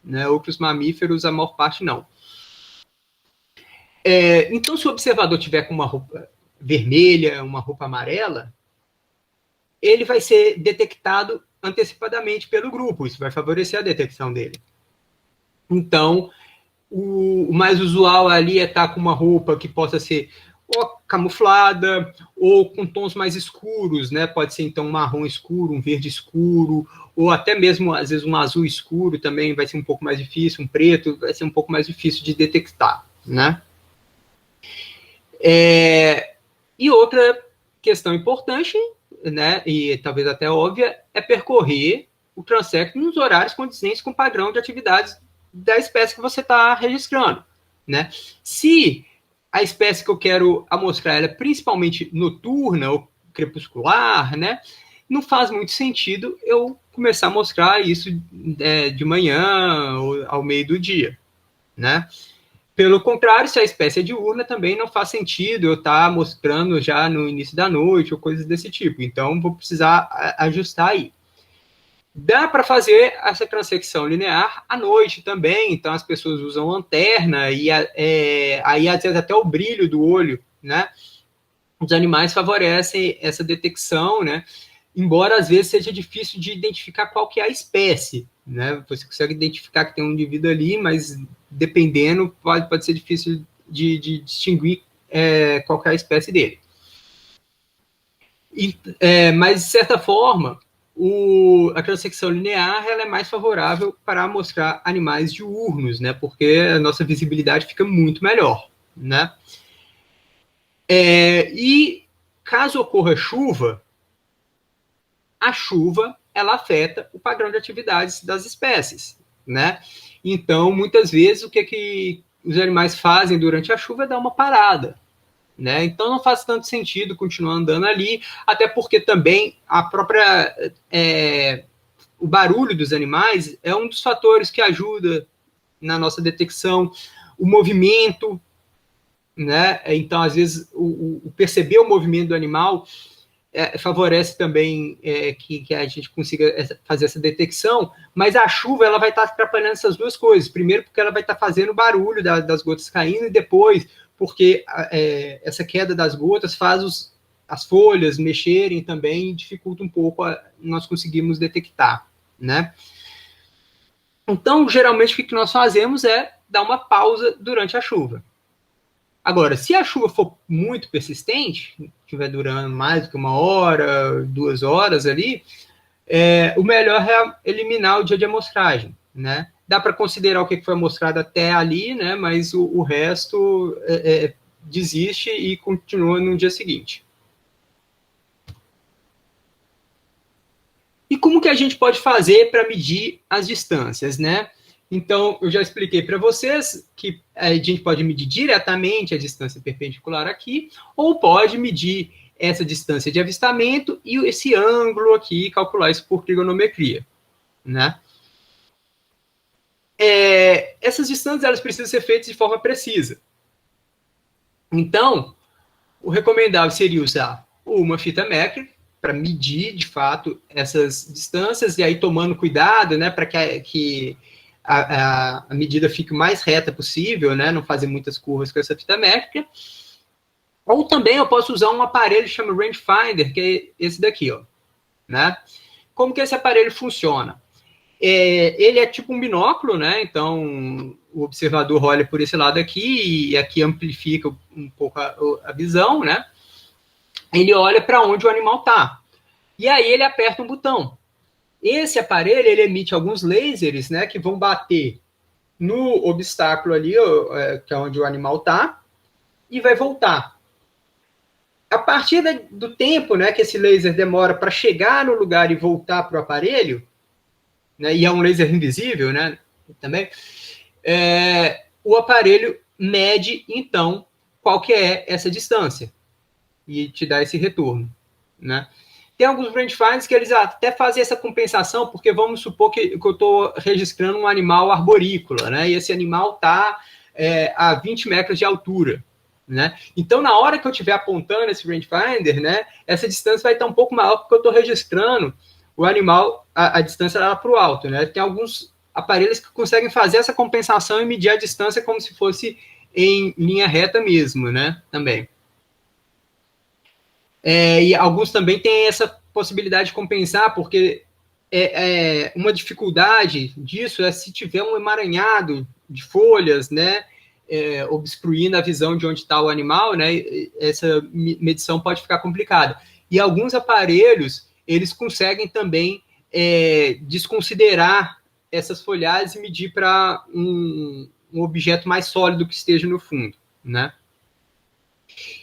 Speaker 2: né? Outros mamíferos, a maior parte não. Então, se o observador tiver com uma roupa vermelha, uma roupa amarela, ele vai ser detectado antecipadamente pelo grupo. Isso vai favorecer a detecção dele. Então, o mais usual ali é estar com uma roupa que possa ser ou camuflada ou com tons mais escuros, né? Pode ser então um marrom escuro, um verde escuro, ou até mesmo às vezes um azul escuro também vai ser um pouco mais difícil, um preto vai ser um pouco mais difícil de detectar, né? E outra questão importante, né? E talvez até óbvia, é percorrer o transecto nos horários condizentes com o padrão de atividades da espécie que você está registrando, né? Se a espécie que eu quero amostrar ela é principalmente noturna ou crepuscular, né? Não faz muito sentido eu começar a mostrar isso de manhã ou ao meio do dia, né? Pelo contrário, se a espécie é diurna, também não faz sentido eu estar mostrando já no início da noite ou coisas desse tipo. Então, vou precisar ajustar aí. Dá para fazer essa transecção linear à noite também, então as pessoas usam lanterna e aí às vezes até o brilho do olho, né? Os animais favorecem essa detecção, né? Embora às vezes seja difícil de identificar qual que é a espécie, né? Você consegue identificar que tem um indivíduo ali, mas dependendo pode ser difícil de distinguir qual que é a espécie dele. Mas de certa forma a transecção linear ela é mais favorável para mostrar animais diurnos, né? Porque a nossa visibilidade fica muito melhor, né? E caso ocorra chuva, a chuva ela afeta o padrão de atividades das espécies, né? Então, muitas vezes, o que os animais fazem durante a chuva é dar uma parada, né? Então, não faz tanto sentido continuar andando ali, até porque também a própria o barulho dos animais é um dos fatores que ajuda na nossa detecção, o movimento, né? Então, às vezes, o perceber o movimento do animal favorece também que a gente consiga fazer essa detecção, mas a chuva ela vai estar atrapalhando essas duas coisas. Primeiro, porque ela vai estar fazendo barulho das gotas caindo, e depois, porque essa queda das gotas faz as folhas mexerem também e dificulta um pouco nós conseguimos detectar, né? Então, geralmente, o que nós fazemos é dar uma pausa durante a chuva. Agora, se a chuva for muito persistente, estiver durando mais do que 1 hora, 2 horas ali, o melhor é eliminar o dia de amostragem, né? Dá para considerar o que foi amostrado até ali, né? Mas o resto desiste e continua no dia seguinte. E como que a gente pode fazer para medir as distâncias, né? Então, eu já expliquei para vocês que a gente pode medir diretamente a distância perpendicular aqui, ou pode medir essa distância de avistamento e esse ângulo aqui, calcular isso por trigonometria, né? Essas distâncias elas precisam ser feitas de forma precisa. Então, o recomendável seria usar uma fita métrica para medir, de fato, essas distâncias, e aí tomando cuidado, né, para que a medida fique o mais reta possível, né, não fazer muitas curvas com essa fita métrica. Ou também eu posso usar um aparelho que chama rangefinder, que é esse daqui, ó, né? Como que esse aparelho funciona? Ele é tipo um binóculo, né? Então, o observador olha por esse lado aqui e aqui amplifica um pouco a visão, né? Ele olha para onde o animal está. E aí ele aperta um botão. Esse aparelho, ele emite alguns lasers, né? Que vão bater no obstáculo ali, que é onde o animal está, e vai voltar. A partir do tempo, né, que esse laser demora para chegar no lugar e voltar para o aparelho, né, e é um laser invisível, né, também, o aparelho mede, então, qual que é essa distância e te dá esse retorno, né. Tem alguns rangefinders que eles até fazem essa compensação, porque vamos supor que eu estou registrando um animal arborícola, né, e esse animal está a 20 metros de altura, né. Então, na hora que eu estiver apontando esse rangefinder, né, essa distância vai estar um pouco maior, porque eu estou registrando o animal, a distância lá para o alto, né. Tem alguns aparelhos que conseguem fazer essa compensação e medir a distância como se fosse em linha reta mesmo, né, também. E alguns também têm essa possibilidade de compensar, porque uma dificuldade disso é se tiver um emaranhado de folhas, né, obstruindo a visão de onde está o animal, né, essa medição pode ficar complicada. E alguns aparelhos, eles conseguem também desconsiderar essas folhagens e medir para um objeto mais sólido que esteja no fundo, né.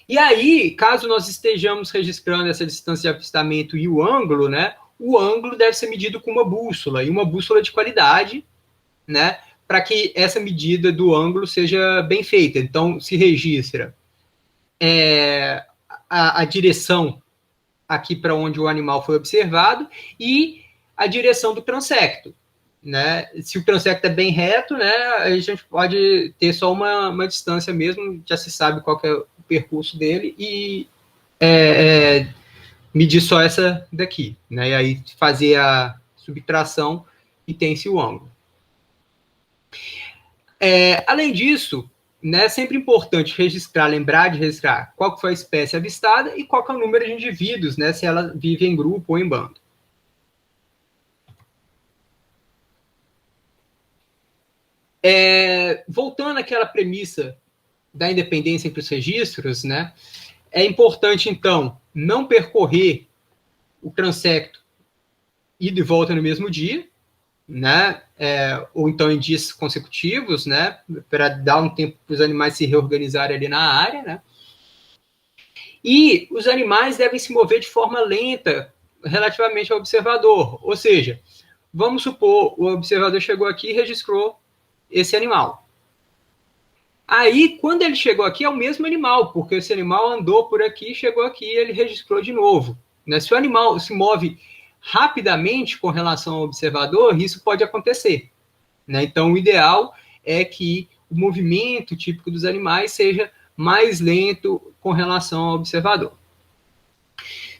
Speaker 2: E aí, caso nós estejamos registrando essa distância de avistamento e o ângulo, né, o ângulo deve ser medido com uma bússola, e uma bússola de qualidade, né, para que essa medida do ângulo seja bem feita. Então, se registra a direção aqui para onde o animal foi observado e a direção do transecto, né? Se o transecto é bem reto, né, a gente pode ter só uma distância mesmo, já se sabe qual que é o percurso dele e medir só essa daqui, né? E aí fazer a subtração e tem-se o ângulo. Além disso, né, é sempre importante lembrar de registrar qual que foi a espécie avistada e qual que é o número de indivíduos, né, se ela vive em grupo ou em bando. Voltando àquela premissa da independência entre os registros, né, é importante, então, não percorrer o transecto ida e volta no mesmo dia, né, ou então em dias consecutivos, né, para dar um tempo para os animais se reorganizarem ali na área, né. E os animais devem se mover de forma lenta relativamente ao observador, ou seja, vamos supor, o observador chegou aqui e registrou esse animal. Aí, quando ele chegou aqui, é o mesmo animal, porque esse animal andou por aqui, chegou aqui e ele registrou de novo, né. Se o animal se move rapidamente com relação ao observador, isso pode acontecer, né? Então, o ideal é que o movimento típico dos animais seja mais lento com relação ao observador.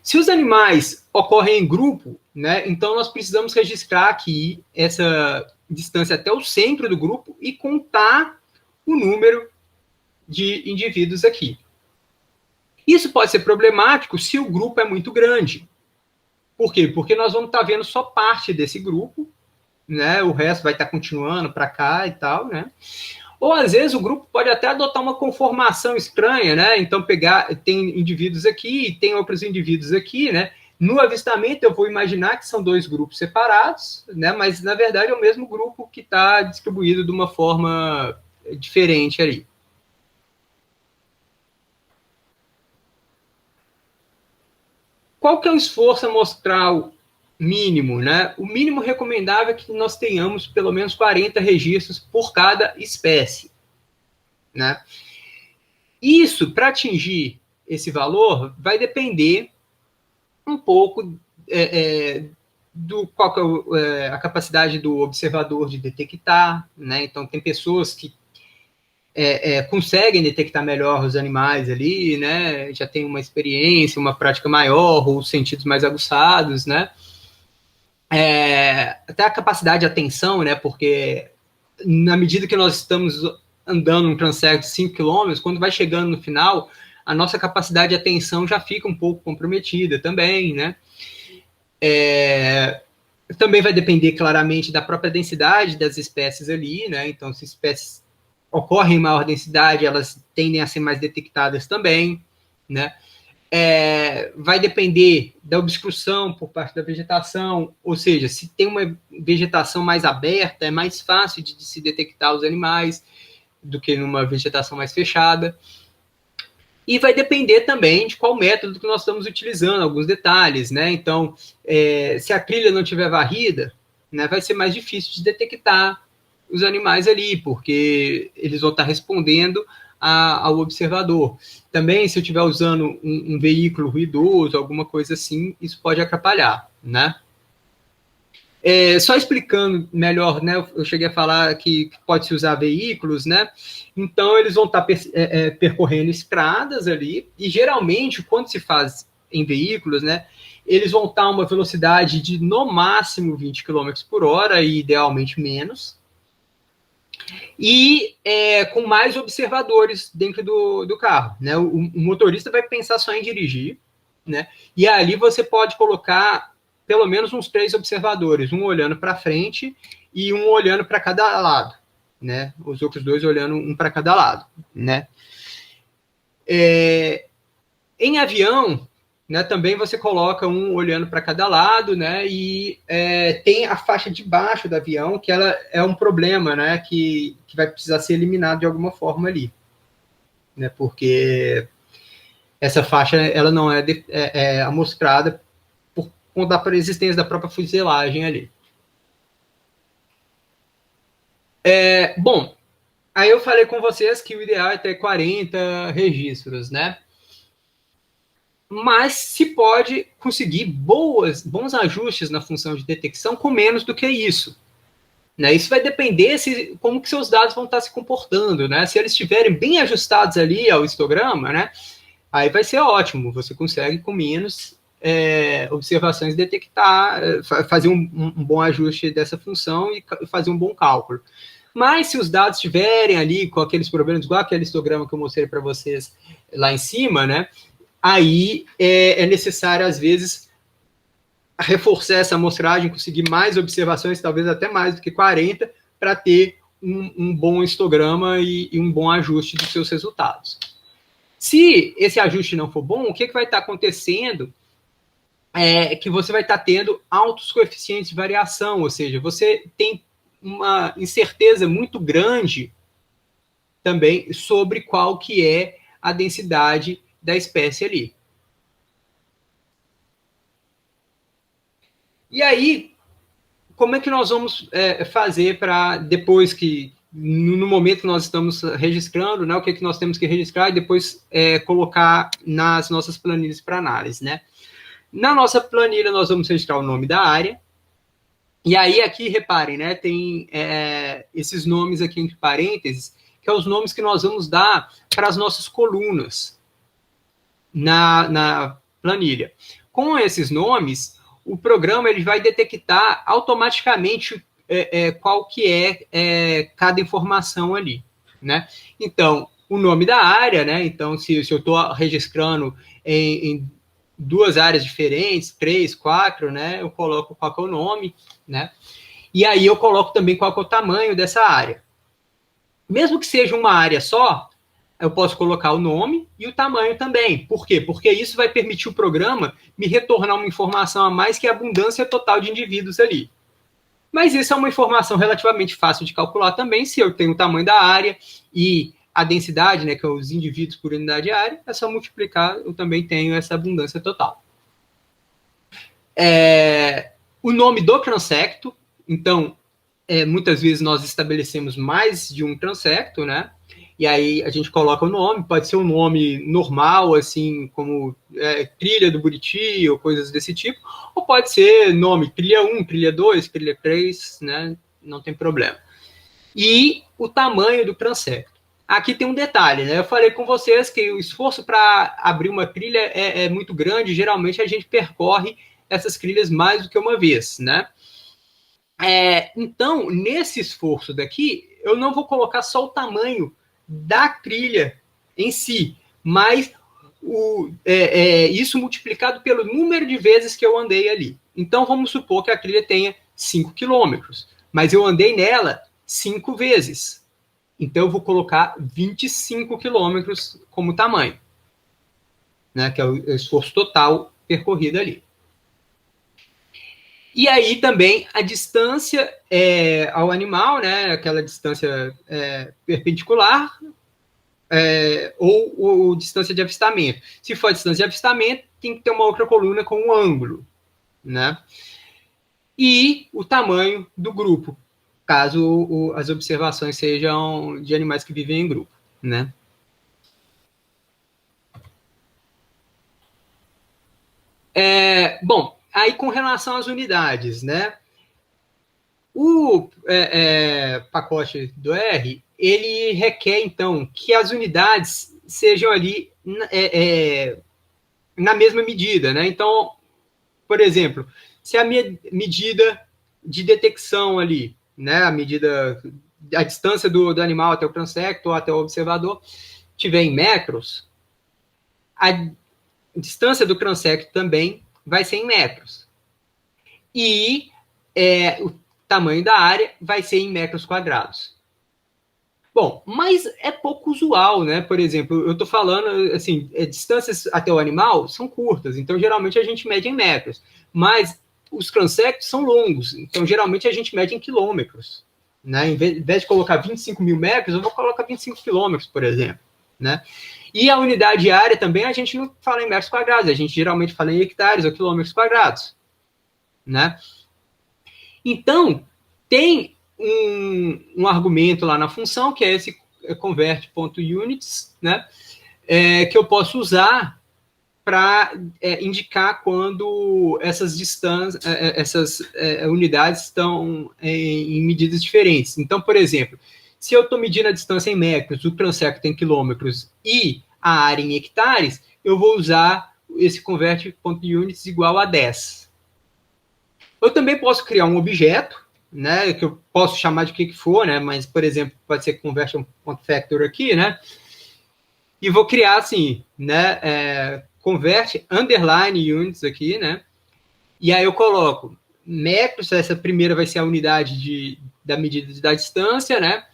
Speaker 2: Se os animais ocorrem em grupo, né, então nós precisamos registrar aqui essa distância até o centro do grupo e contar o número de indivíduos aqui. Isso pode ser problemático se o grupo é muito grande. Por quê? Porque nós vamos estar vendo só parte desse grupo, né? O resto vai estar continuando para cá e tal, né? Ou às vezes o grupo pode até adotar uma conformação estranha, né? Então tem indivíduos aqui e tem outros indivíduos aqui, né? No avistamento eu vou imaginar que são dois grupos separados, né? Mas na verdade é o mesmo grupo que está distribuído de uma forma diferente ali. Qual que é o esforço amostral mínimo, né? O mínimo recomendável é que nós tenhamos pelo menos 40 registros por cada espécie, né? Isso, para atingir esse valor, vai depender um pouco do qual é a capacidade do observador de detectar, né? Então, tem pessoas que conseguem detectar melhor os animais ali, né? Já tem uma experiência, uma prática maior, ou sentidos mais aguçados, né? Até a capacidade de atenção, né? Porque na medida que nós estamos andando um transecto de 5 km, quando vai chegando no final, a nossa capacidade de atenção já fica um pouco comprometida também, né? Também vai depender claramente da própria densidade das espécies ali, né? Então, se espécies ocorrem em maior densidade, elas tendem a ser mais detectadas também, né? Vai depender da obstrução por parte da vegetação, ou seja, se tem uma vegetação mais aberta, é mais fácil de se detectar os animais do que numa vegetação mais fechada. E vai depender também de qual método que nós estamos utilizando, alguns detalhes, né? Então, se a trilha não tiver varrida, né, vai ser mais difícil de detectar os animais ali, porque eles vão estar respondendo ao observador. Também, se eu estiver usando um veículo ruidoso, alguma coisa assim, isso pode atrapalhar, né? Só explicando melhor, né? Eu cheguei a falar que pode-se usar veículos, né? Então, eles vão estar percorrendo estradas ali, e geralmente, quando se faz em veículos, né? Eles vão estar a uma velocidade de, no máximo, 20 km por hora, e idealmente menos, e com mais observadores dentro do carro, né? O motorista vai pensar só em dirigir, né? E ali você pode colocar pelo menos uns 3 observadores, um olhando para frente e um olhando para cada lado, né? Os outros 2 olhando um para cada lado, né? Em avião, né, também você coloca um olhando para cada lado, né? E tem a faixa de baixo do avião, que ela é um problema, né? Que vai precisar ser eliminado de alguma forma ali, né? Porque essa faixa ela não é amostrada por conta da existência da própria fuselagem ali. Bom, aí eu falei com vocês que o ideal é ter 40 registros, né? Mas se pode conseguir bons ajustes na função de detecção com menos do que isso. Né? Isso vai depender como que seus dados vão estar se comportando. Né? Se eles estiverem bem ajustados ali ao histograma, né? Aí vai ser ótimo, você consegue com menos observações detectar, fazer um bom ajuste dessa função e fazer um bom cálculo. Mas se os dados estiverem ali com aqueles problemas, igual aquele histograma que eu mostrei para vocês lá em cima, né? Aí é necessário, às vezes, reforçar essa amostragem, conseguir mais observações, talvez até mais do que 40, para ter um bom histograma e um bom ajuste dos seus resultados. Se esse ajuste não for bom, o que vai estar acontecendo é que você vai estar tendo altos coeficientes de variação, ou seja, você tem uma incerteza muito grande também sobre qual que é a densidade da espécie ali. E aí, como é que nós vamos fazer para depois que, no momento que nós estamos registrando, né, o que, que nós temos que registrar e depois colocar nas nossas planilhas para análise, né? Na nossa planilha, nós vamos registrar o nome da área. E aí, aqui, reparem, né, tem esses nomes aqui entre parênteses, que são os nomes que nós vamos dar para as nossas colunas na planilha. Com esses nomes, o programa ele vai detectar automaticamente qual que é cada informação ali, né? Então, o nome da área, né? Então, se eu estou registrando em 2 áreas diferentes, 3, 4, né? Eu coloco qual que é o nome, né? E aí eu coloco também qual que é o tamanho dessa área. Mesmo que seja uma área só, eu posso colocar o nome e o tamanho também. Por quê? Porque isso vai permitir o programa me retornar uma informação a mais, que é a abundância total de indivíduos ali. Mas isso é uma informação relativamente fácil de calcular também, se eu tenho o tamanho da área e a densidade, né, que é os indivíduos por unidade de área, é só multiplicar, eu também tenho essa abundância total. o nome do transecto. Então, muitas vezes nós estabelecemos mais de um transecto, né? E aí a gente coloca o nome, pode ser um nome normal, assim, como trilha do Buriti ou coisas desse tipo, ou pode ser nome trilha 1, trilha 2, trilha 3, né? Não tem problema. E o tamanho do transecto. Aqui tem um detalhe, né? Eu falei com vocês que o esforço para abrir uma trilha é muito grande, geralmente a gente percorre essas trilhas mais do que uma vez, né? Então, nesse esforço daqui, eu não vou colocar só o tamanho da trilha em si, mas isso multiplicado pelo número de vezes que eu andei ali. Então, vamos supor que a trilha tenha 5 quilômetros, mas eu andei nela 5 vezes. Então, eu vou colocar 25 quilômetros como tamanho, né, que é o esforço total percorrido ali. E aí também a distância ao animal, né, aquela distância perpendicular, ou distância de avistamento. Se for a distância de avistamento, tem que ter uma outra coluna com um ângulo, né? E o tamanho do grupo, caso as observações sejam de animais que vivem em grupo, né? Bom, aí com relação às unidades, né? O pacote do R, ele requer, então, que as unidades sejam ali na mesma medida, né? Então, por exemplo, se a minha medida de detecção ali, né, a distância do animal até o transecto ou até o observador, tiver em metros, a distância do transecto também vai ser em metros. E o tamanho da área vai ser em metros quadrados. Bom, mas é pouco usual, né? Por exemplo, eu estou falando, assim, distâncias até o animal são curtas, então geralmente a gente mede em metros, mas os transectos são longos, então geralmente a gente mede em quilômetros, né? Em vez de colocar 25 mil metros, eu vou colocar 25 quilômetros, por exemplo, né? E a unidade de área também a gente não fala em metros quadrados, a gente geralmente fala em hectares ou quilômetros quadrados, né? Então, tem um argumento lá na função, que é esse convert.units, né? Que eu posso usar para indicar quando essas distâncias, essas unidades estão em medidas diferentes. Então, por exemplo, se eu estou medindo a distância em metros, o transecto em quilômetros e a área em hectares, eu vou usar esse convert.units igual a 10. Eu também posso criar um objeto, né, que eu posso chamar de que for, né, mas, por exemplo, pode ser conversion.factor aqui, né, e vou criar assim, né, convert underline units aqui, né, e aí eu coloco metros, essa primeira vai ser a unidade da medida da distância, né,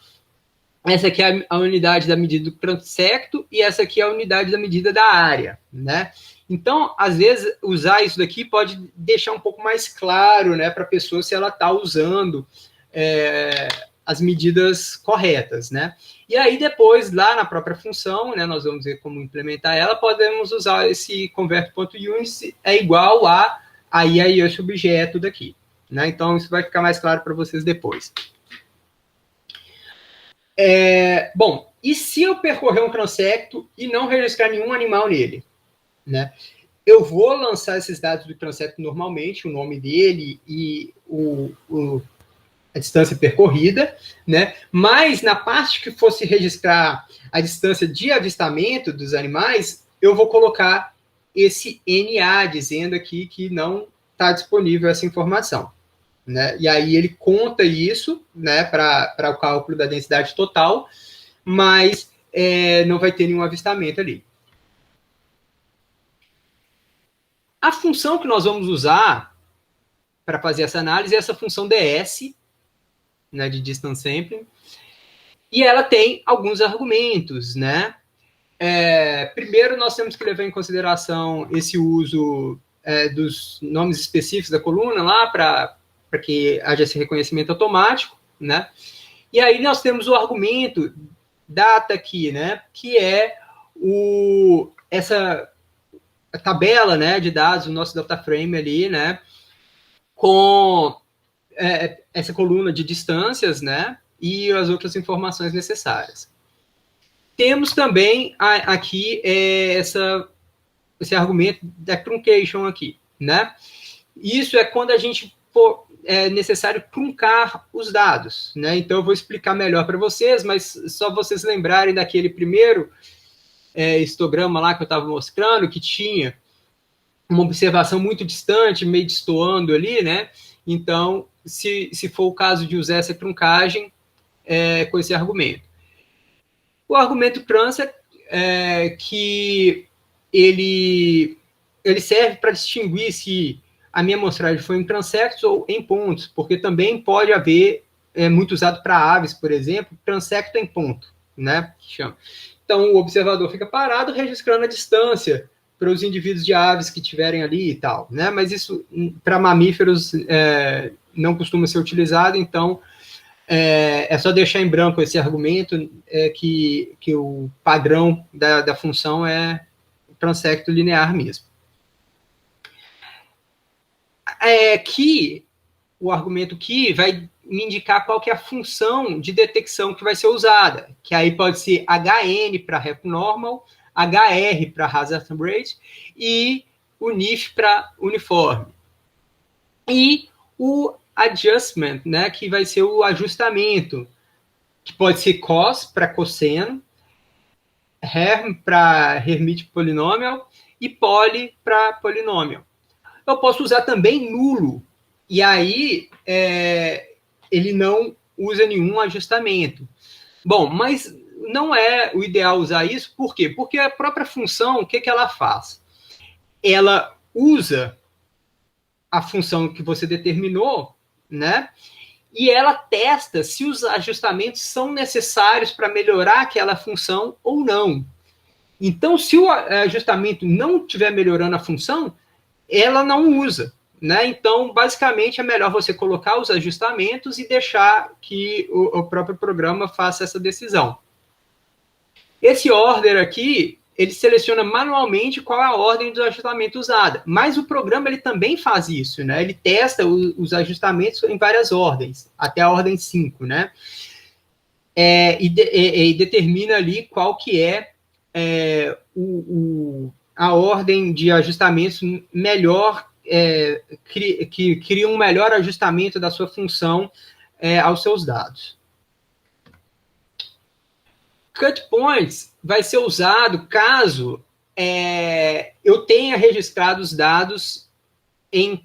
Speaker 2: essa aqui é a unidade da medida do transecto e essa aqui é a unidade da medida da área, né. Então, às vezes, usar isso daqui pode deixar um pouco mais claro, né, para a pessoa se ela está usando as medidas corretas, né? E aí, depois, lá na própria função, né, nós vamos ver como implementar ela, podemos usar esse convert.units igual a esse objeto daqui, né? Então, isso vai ficar mais claro para vocês depois. Bom, e se eu percorrer um transecto e não registrar nenhum animal nele? Né? Eu vou lançar esses dados do transecto normalmente, o nome dele e a distância percorrida, né? Mas na parte que fosse registrar a distância de avistamento dos animais, eu vou colocar esse NA dizendo aqui que não está disponível essa informação, né? E aí ele conta isso, né, para o cálculo da densidade total, mas não vai ter nenhum avistamento ali. A função que nós vamos usar para fazer essa análise é essa função ds, né, de distance sampling, e ela tem alguns argumentos, né? Primeiro, nós temos que levar em consideração esse uso dos nomes específicos da coluna lá para que haja esse reconhecimento automático, né? E aí nós temos o argumento data aqui, né? Que é essa tabela, né, de dados, o nosso data frame ali, né, com essa coluna de distâncias, né, e as outras informações necessárias. Temos também aqui esse argumento da truncation aqui, né? Isso é quando a gente é necessário truncar os dados, né? Então eu vou explicar melhor para vocês, mas só vocês lembrarem daquele primeiro histograma lá que eu estava mostrando, que tinha uma observação muito distante, meio destoando ali, né? Então, se for o caso de usar essa truncagem com esse argumento. O argumento trans é que ele serve para distinguir se a minha amostragem foi em transectos ou em pontos, porque também pode haver, muito usado para aves, por exemplo, transecto em ponto, né? Que chama. Então, o observador fica parado registrando a distância para os indivíduos de aves que estiverem ali e tal, né? Mas isso, para mamíferos, não costuma ser utilizado, então é só deixar em branco esse argumento que o padrão da função é transecto linear mesmo. Que o argumento que vai me indicar qual que é a função de detecção que vai ser usada, que aí pode ser HN para rep normal, HR para hazard rate e UNIF para uniforme. E o adjustment, né, que vai ser o ajustamento, que pode ser cos para cosseno, Herm para Hermite polynomial e poly para polynomial. Eu posso usar também nulo, e aí ele não usa nenhum ajustamento. Bom, mas não é o ideal usar isso, por quê? Porque a própria função, o que ela faz? Ela usa a função que você determinou, né? E ela testa se os ajustamentos são necessários para melhorar aquela função ou não. Então, se o ajustamento não estiver melhorando a função, ela não usa, né? Então, basicamente, é melhor você colocar os ajustamentos e deixar que o próprio programa faça essa decisão. Esse order aqui, ele seleciona manualmente qual é a ordem do ajustamento usada, mas o programa ele também faz isso, né? Ele testa os ajustamentos em várias ordens, até a ordem 5, né? E determina ali qual que é a ordem de ajustamentos melhor, que cria um melhor ajustamento da sua função aos seus dados. Cut points vai ser usado caso eu tenha registrado os dados em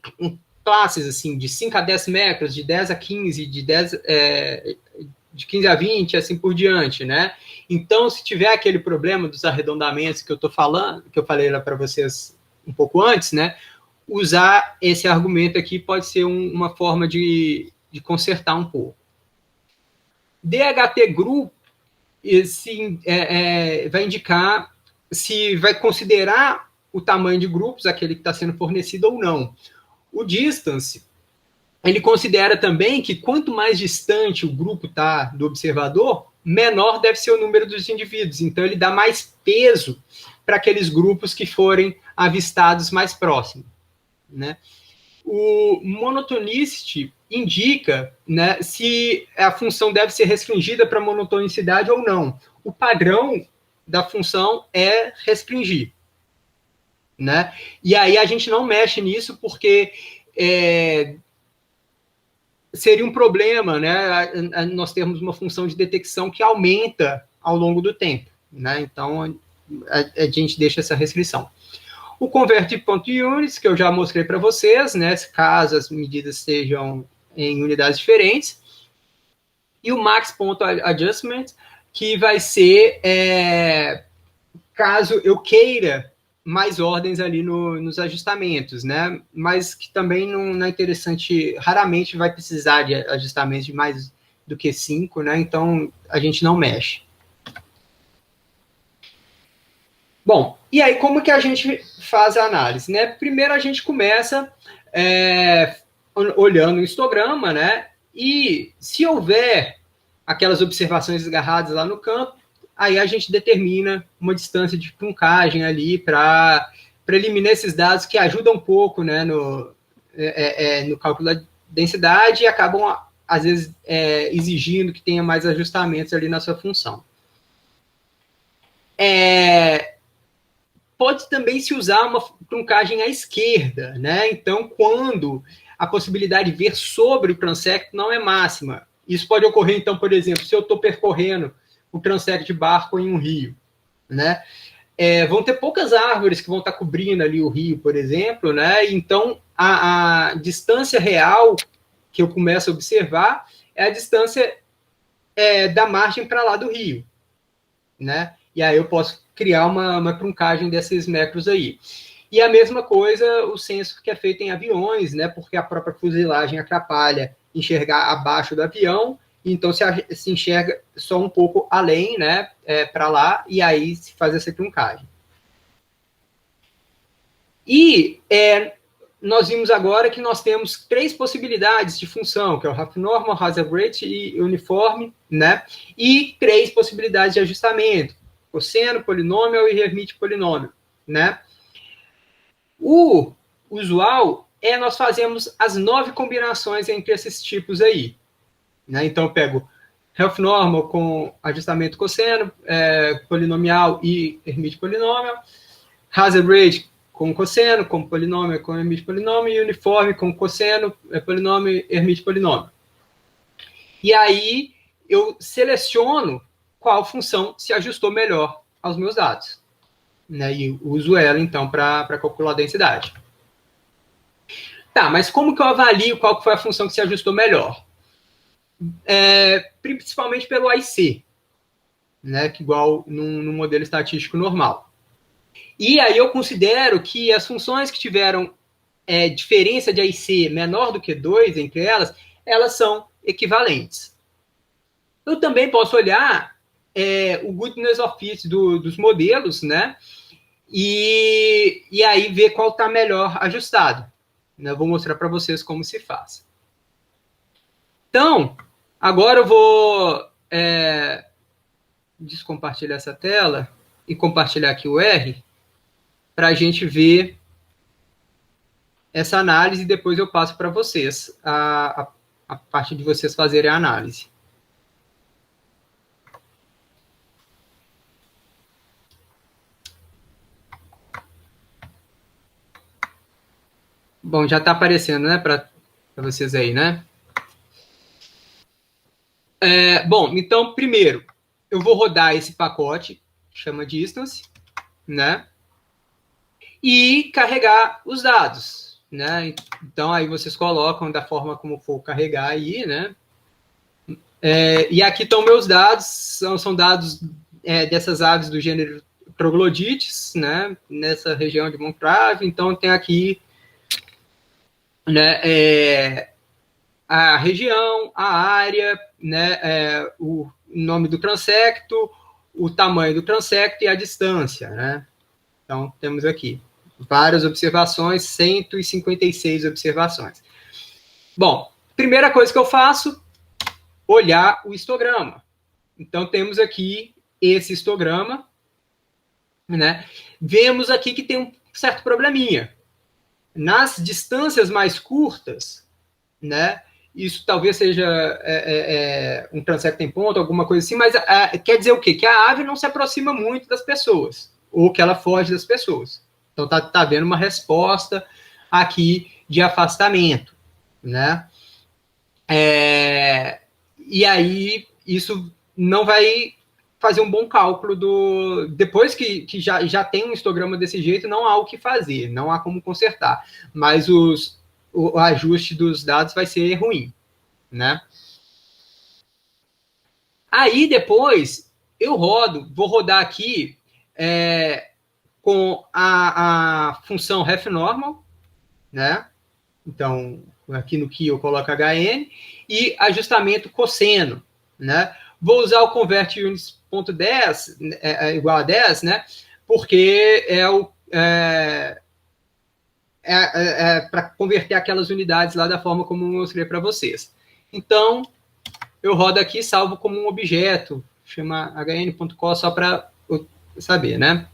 Speaker 2: classes assim, de 5 a 10 metros, de 10 a 15, de 15 a 20, assim por diante, né? Então, se tiver aquele problema dos arredondamentos que eu estou falando, que eu falei lá para vocês um pouco antes, né? Usar esse argumento aqui pode ser uma forma de consertar um pouco. DHT group vai indicar se vai considerar o tamanho de grupos, aquele que está sendo fornecido ou não. O distance, ele considera também que quanto mais distante o grupo está do observador, menor deve ser o número dos indivíduos. Então, ele dá mais peso para aqueles grupos que forem avistados mais próximos, né? O monotonicity indica, né, se a função deve ser restringida para monotonicidade ou não. O padrão da função é restringir, né? E aí a gente não mexe nisso porque seria um problema, né? Nós temos uma função de detecção que aumenta ao longo do tempo, né? Então a gente deixa essa restrição. O convert.units, que eu já mostrei para vocês, né, caso as medidas sejam em unidades diferentes. E o max.adjustment, que vai ser caso eu queira mais ordens ali nos ajustamentos, né? Mas que também não é interessante, raramente vai precisar de ajustamentos de mais do que 5, né? Então, a gente não mexe. Bom, e aí como que a gente faz a análise, né? Primeiro a gente começa olhando o histograma, né? E se houver aquelas observações desgarradas lá no campo, aí a gente determina uma distância de truncagem ali para eliminar esses dados que ajudam um pouco, né, no cálculo da densidade e acabam, às vezes, exigindo que tenha mais ajustamentos ali na sua função. Pode também se usar uma truncagem à esquerda, né? Então, quando a possibilidade de ver sobre o transecto não é máxima. Isso pode ocorrer, então, por exemplo, se eu estou percorrendo o transecto de barco em um rio, né? Vão ter poucas árvores que vão estar cobrindo ali o rio, por exemplo, né? Então, a distância real que eu começo a observar é a distância da margem para lá do rio, né? E aí eu posso criar uma truncagem desses metros aí. E a mesma coisa o censo que é feito em aviões, né? Porque a própria fuselagem atrapalha enxergar abaixo do avião, então se enxerga só um pouco além, né? Para lá, e aí se faz essa truncagem. E nós vimos agora que nós temos 3 possibilidades de função, que é o half normal, hazard rate e uniforme, né? E 3 possibilidades de ajustamento, cosseno, polinômio e Hermite polinômio, né? O usual nós fazemos as 9 combinações entre esses tipos aí, né? Então eu pego half normal com ajustamento cosseno, polinomial e Hermite polinômio, hazard rate com cosseno, com polinômio, com Hermite polinômio, e uniforme com cosseno, polinômio, Hermite polinômio. E aí eu seleciono qual função se ajustou melhor aos meus dados, né? E uso ela, então, para calcular a densidade. Tá, mas como que eu avalio qual foi a função que se ajustou melhor? Principalmente pelo AIC, né? Que igual num modelo estatístico normal. E aí eu considero que as funções que tiveram diferença de AIC menor do que 2 entre elas são equivalentes. Eu também posso olhar o goodness of fit dos modelos, né? E aí ver qual está melhor ajustado. Eu vou mostrar para vocês como se faz. Então, agora eu vou descompartilhar essa tela e compartilhar aqui o R para a gente ver essa análise e depois eu passo para vocês, a parte de vocês fazerem a análise. Bom, já está aparecendo, né, para vocês aí, né? Bom, então, primeiro, eu vou rodar esse pacote, chama distance, né? E carregar os dados, né? Então, aí vocês colocam da forma como for carregar aí, né? E aqui estão meus dados, são dados dessas aves do gênero Troglodites, né? Nessa região de Montrave. Então, tem aqui, né, a região, a área, né, o nome do transecto, o tamanho do transecto e a distância, né? Então, temos aqui várias observações, 156 observações. Bom, primeira coisa que eu faço, olhar o histograma. Então, temos aqui esse histograma, né? Vemos aqui que tem um certo probleminha. Nas distâncias mais curtas, né? Isso talvez seja um transecto em ponto, alguma coisa assim, mas quer dizer o quê? Que a ave não se aproxima muito das pessoas, ou que ela foge das pessoas. Então, tá havendo uma resposta aqui de afastamento, né? E aí, isso não vai fazer um bom cálculo depois que já tem um histograma desse jeito, não há o que fazer, não há como consertar. Mas o ajuste dos dados vai ser ruim, né? Aí, depois, vou rodar aqui com a função refnormal, né? Então, aqui no que eu coloco HN, e ajustamento cosseno, né? Vou usar o convertUnits.10 igual a 10, né? Porque para converter aquelas unidades lá da forma como eu mostrei para vocês. Então, eu rodo aqui, salvo como um objeto, chama hn.co só para eu saber, né?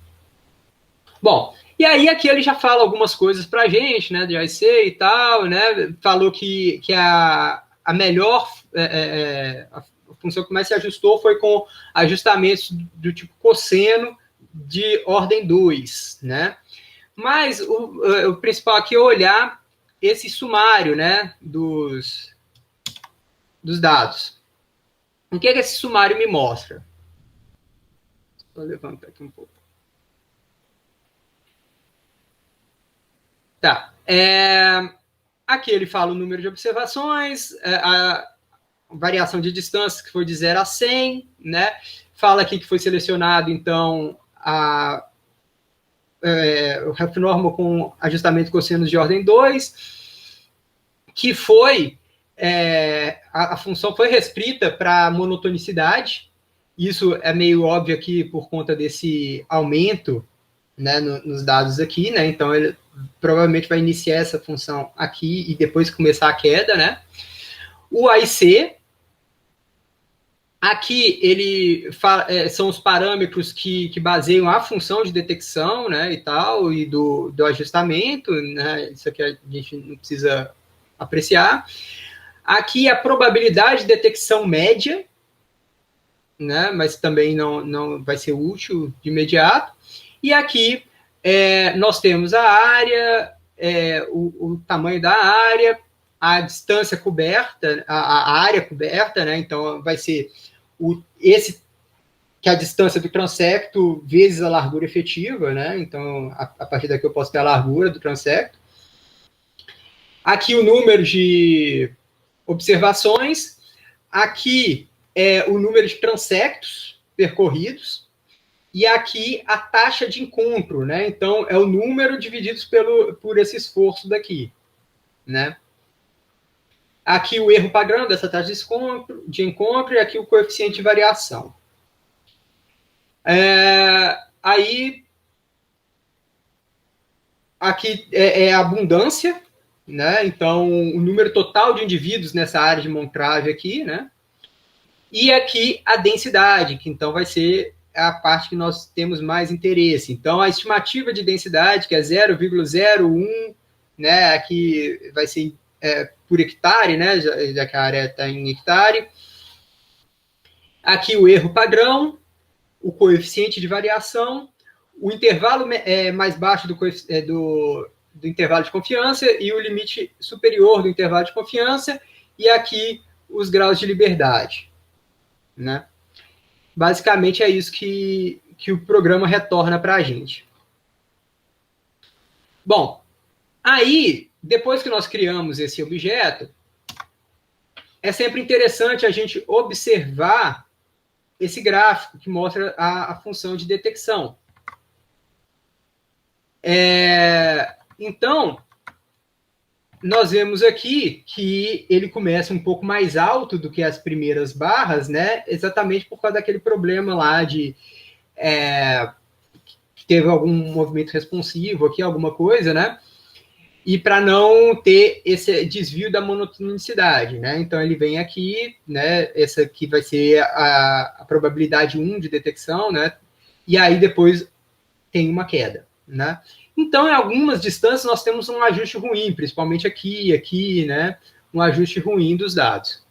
Speaker 2: Bom, E aí aqui ele já fala algumas coisas para a gente, né, de IC e tal, né, falou que a melhor, a função que mais se ajustou foi com ajustamentos do tipo cosseno de ordem 2, né, mas o principal aqui é olhar esse sumário, né, dos dados. O que esse sumário me mostra? Vou levantar aqui um pouco. Tá. Aqui ele fala o número de observações, a variação de distância, que foi de 0 a 100, né? Fala aqui que foi selecionado, então, o ref normal com ajustamento de cossenos de ordem 2, que foi, a função foi restrita para monotonicidade. Isso é meio óbvio aqui por conta desse aumento, né, nos dados aqui, né? Então ele provavelmente vai iniciar essa função aqui e depois começar a queda, né? O AIC, aqui ele fala, são os parâmetros que baseiam a função de detecção, né, e tal, e do ajustamento, né? Isso aqui a gente não precisa apreciar. Aqui a probabilidade de detecção média, né, mas também não vai ser útil de imediato. E aqui nós temos a área, o tamanho da área, a distância coberta, a área coberta, né? Então vai ser que é a distância do transecto vezes a largura efetiva, né? Então a partir daqui eu posso ter a largura do transecto. Aqui o número de observações, aqui o número de transectos percorridos, e aqui a taxa de encontro, né? Então, é o número divididos por esse esforço daqui, né? Aqui o erro padrão dessa taxa de encontro e aqui o coeficiente de variação. Aí, aqui é a abundância, né? Então, o número total de indivíduos nessa área de Montrave aqui, né? E aqui a densidade, que então vai ser a parte que nós temos mais interesse. Então, a estimativa de densidade, que é 0,01, né, aqui vai ser por hectare, né, já que a área está em hectare. Aqui o erro padrão, o coeficiente de variação, o intervalo mais baixo do intervalo de confiança e o limite superior do intervalo de confiança, e aqui os graus de liberdade, né? Basicamente é isso que o programa retorna para a gente. Bom, aí, depois que nós criamos esse objeto, é sempre interessante a gente observar esse gráfico que mostra a função de detecção. Então, nós vemos aqui que ele começa um pouco mais alto do que as primeiras barras, né? Exatamente por causa daquele problema lá de que teve algum movimento responsivo aqui, alguma coisa, né? E para não ter esse desvio da monotonicidade, né? Então ele vem aqui, né? Essa aqui vai ser a probabilidade 1 de detecção, né? E aí depois tem uma queda, né? Então, em algumas distâncias, nós temos um ajuste ruim, principalmente aqui, né? Um ajuste ruim dos dados.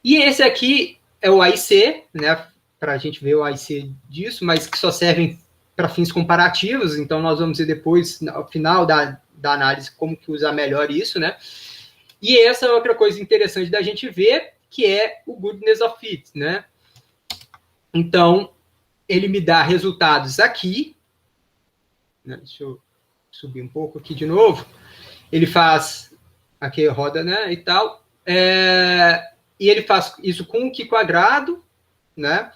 Speaker 2: E esse aqui é o AIC, né? Para a gente ver o AIC disso, mas que só servem para fins comparativos. Então, nós vamos ver depois, no final da análise, como que usar melhor isso, né? E essa é outra coisa interessante da gente ver, que é o goodness of fit, né? Então, ele me dá resultados aqui. Deixa eu subir um pouco aqui de novo. Ele faz aqui roda, né, e tal. E ele faz isso com o Q quadrado, né?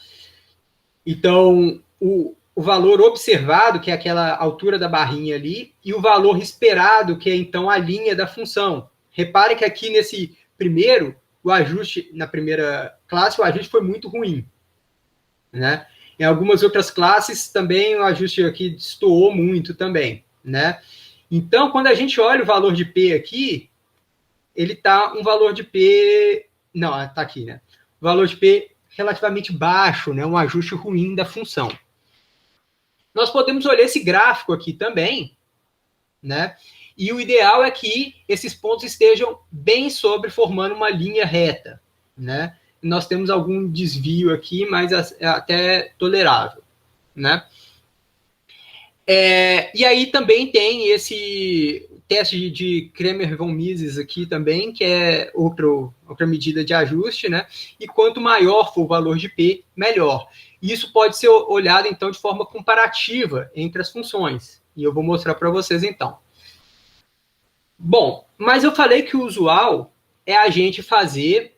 Speaker 2: Então, o valor observado, que é aquela altura da barrinha ali, e o valor esperado, que é então a linha da função. Repare que aqui nesse primeiro, o ajuste, na primeira classe, o ajuste foi muito ruim, né? Em algumas outras classes também o ajuste aqui destoou muito também, né? Então, quando a gente olha o valor de P aqui, ele está um valor de P... Não, está aqui, né? O valor de P relativamente baixo, né? Um ajuste ruim da função. nós podemos olhar esse gráfico aqui também, né? E o ideal é que esses pontos estejam bem sobre, formando uma linha reta, né? Nós temos algum desvio aqui, mas é até tolerável, né? E aí também tem esse teste de Kremer-von Mises aqui também, que é outra medida de ajuste, né? E quanto maior for o valor de P, melhor. Isso pode ser olhado, então, de forma comparativa entre as funções. E eu vou mostrar para vocês, então. Bom, mas eu falei que o usual é a gente fazer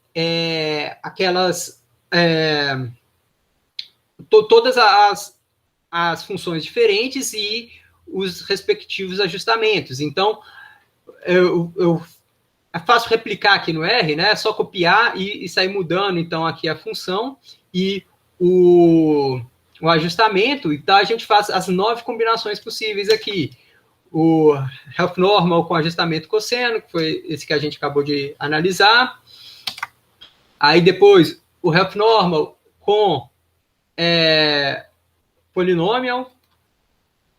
Speaker 2: aquelas... todas as funções diferentes e os respectivos ajustamentos. Então, eu faço replicar aqui no R, né? É só copiar e sair mudando, então, aqui a função e o ajustamento. Então, a gente faz as 9 combinações possíveis aqui. O Half Normal com ajustamento cosseno, que foi esse que a gente acabou de analisar. Aí, depois, o Half Normal com polinômio,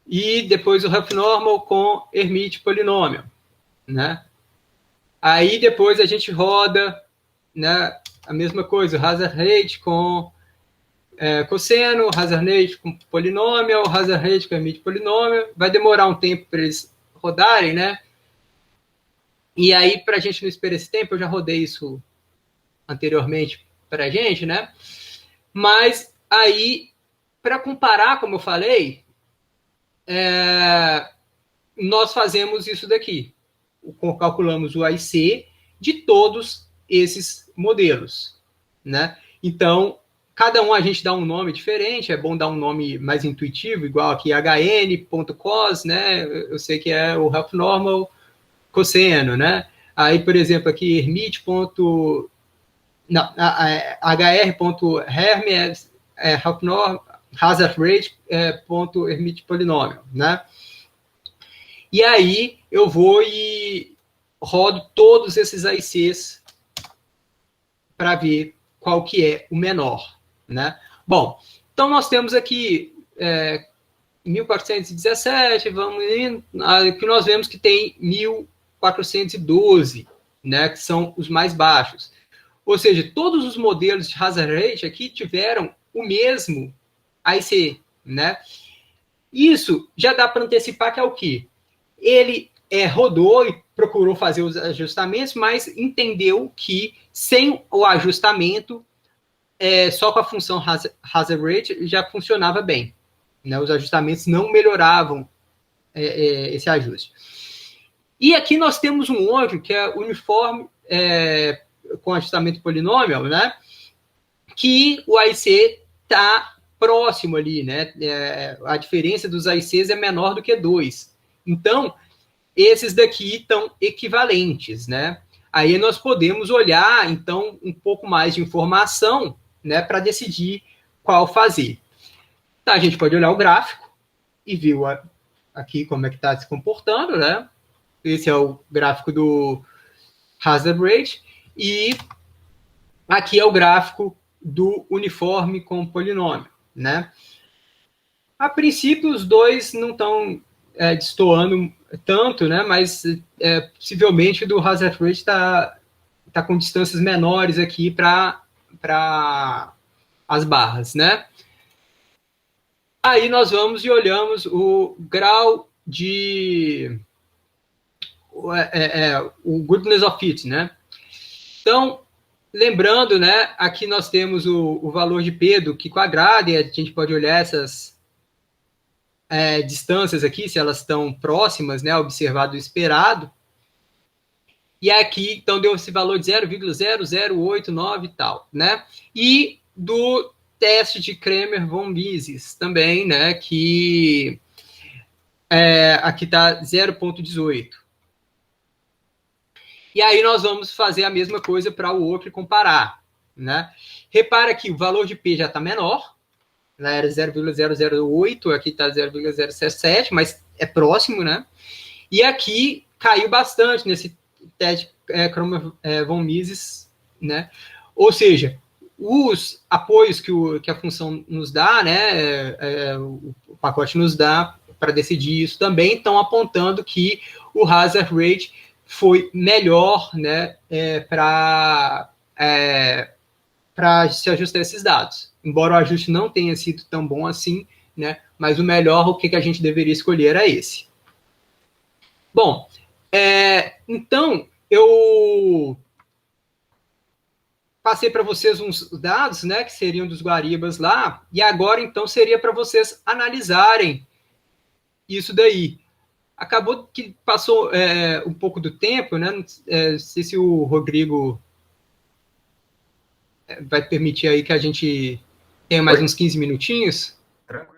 Speaker 2: e depois o Half Normal com Hermite polinômio, né? Aí depois a gente roda, né, a mesma coisa, o hazard rate com cosseno, hazard rate com polinômio, hazard rate com Hermite polinômio. Vai demorar um tempo para eles rodarem, né? E aí, para a gente não esperar esse tempo, eu já rodei isso anteriormente para a gente, né? Mas aí, para comparar, como eu falei, nós fazemos isso daqui. Calculamos o AIC de todos esses modelos, né? Então, cada um a gente dá um nome diferente, é bom dar um nome mais intuitivo, igual aqui hn.cos, né? Eu sei que é o half normal cosseno, né? Aí, por exemplo, aqui Hermite. Não, hr.herm half normal hazard rate ponto Hermite polinômio, né? E aí eu vou e rodo todos esses AICs para ver qual que é o menor, né? Bom, então nós temos aqui 1417, vamos indo, que nós vemos que tem 1412, né, que são os mais baixos. Ou seja, todos os modelos de hazard rate aqui tiveram o mesmo AIC, né? Isso já dá para antecipar que é o quê? Ele rodou e procurou fazer os ajustamentos, mas entendeu que sem o ajustamento, só com a função hazard rate já funcionava bem, né? Os ajustamentos não melhoravam esse ajuste. E aqui nós temos um outro que é uniforme com ajustamento polinômio, né? Que o AIC está próximo ali, né? A diferença dos AICs é menor do que 2. Então, esses daqui estão equivalentes, né? Aí nós podemos olhar, então, um pouco mais de informação, né, para decidir qual fazer. Tá, a gente pode olhar o gráfico e ver aqui como é que está se comportando, né? Esse é o gráfico do hazard rate e aqui é o gráfico do uniforme com polinômio, né? A princípio, os dois não estão destoando tanto, né? Mas possivelmente do hazard rate está com distâncias menores aqui para as barras, né? Aí nós vamos e olhamos o grau de o goodness of fit, né? Então, lembrando, né, aqui nós temos o valor de P do Q quadrado, e a gente pode olhar essas distâncias aqui, se elas estão próximas, né, observado o esperado. E aqui, então, deu esse valor de 0,0089 e tal, né? E do teste de Kremer-von Mises também, né, que aqui está 0,18. E aí nós vamos fazer a mesma coisa para o outro e comparar, né? Repara que o valor de P já está menor, né? Era 0,008, aqui está 0,077, mas é próximo, né? E aqui caiu bastante nesse teste Kremer-von Mises, né? Ou seja, os apoios que a função nos dá, né? o pacote nos dá para decidir isso também, estão apontando que o hazard rate foi melhor, né, para se ajustar esses dados. Embora o ajuste não tenha sido tão bom assim, né, mas o melhor, o que a gente deveria escolher era esse. Bom, então, eu passei para vocês uns dados, né, que seriam dos Guaribas lá, e agora, então, seria para vocês analisarem isso daí. Acabou que passou um pouco do tempo, né, não sei se o Rodrigo vai permitir aí que a gente tenha mais uns 15 minutinhos.
Speaker 1: Tranquilo.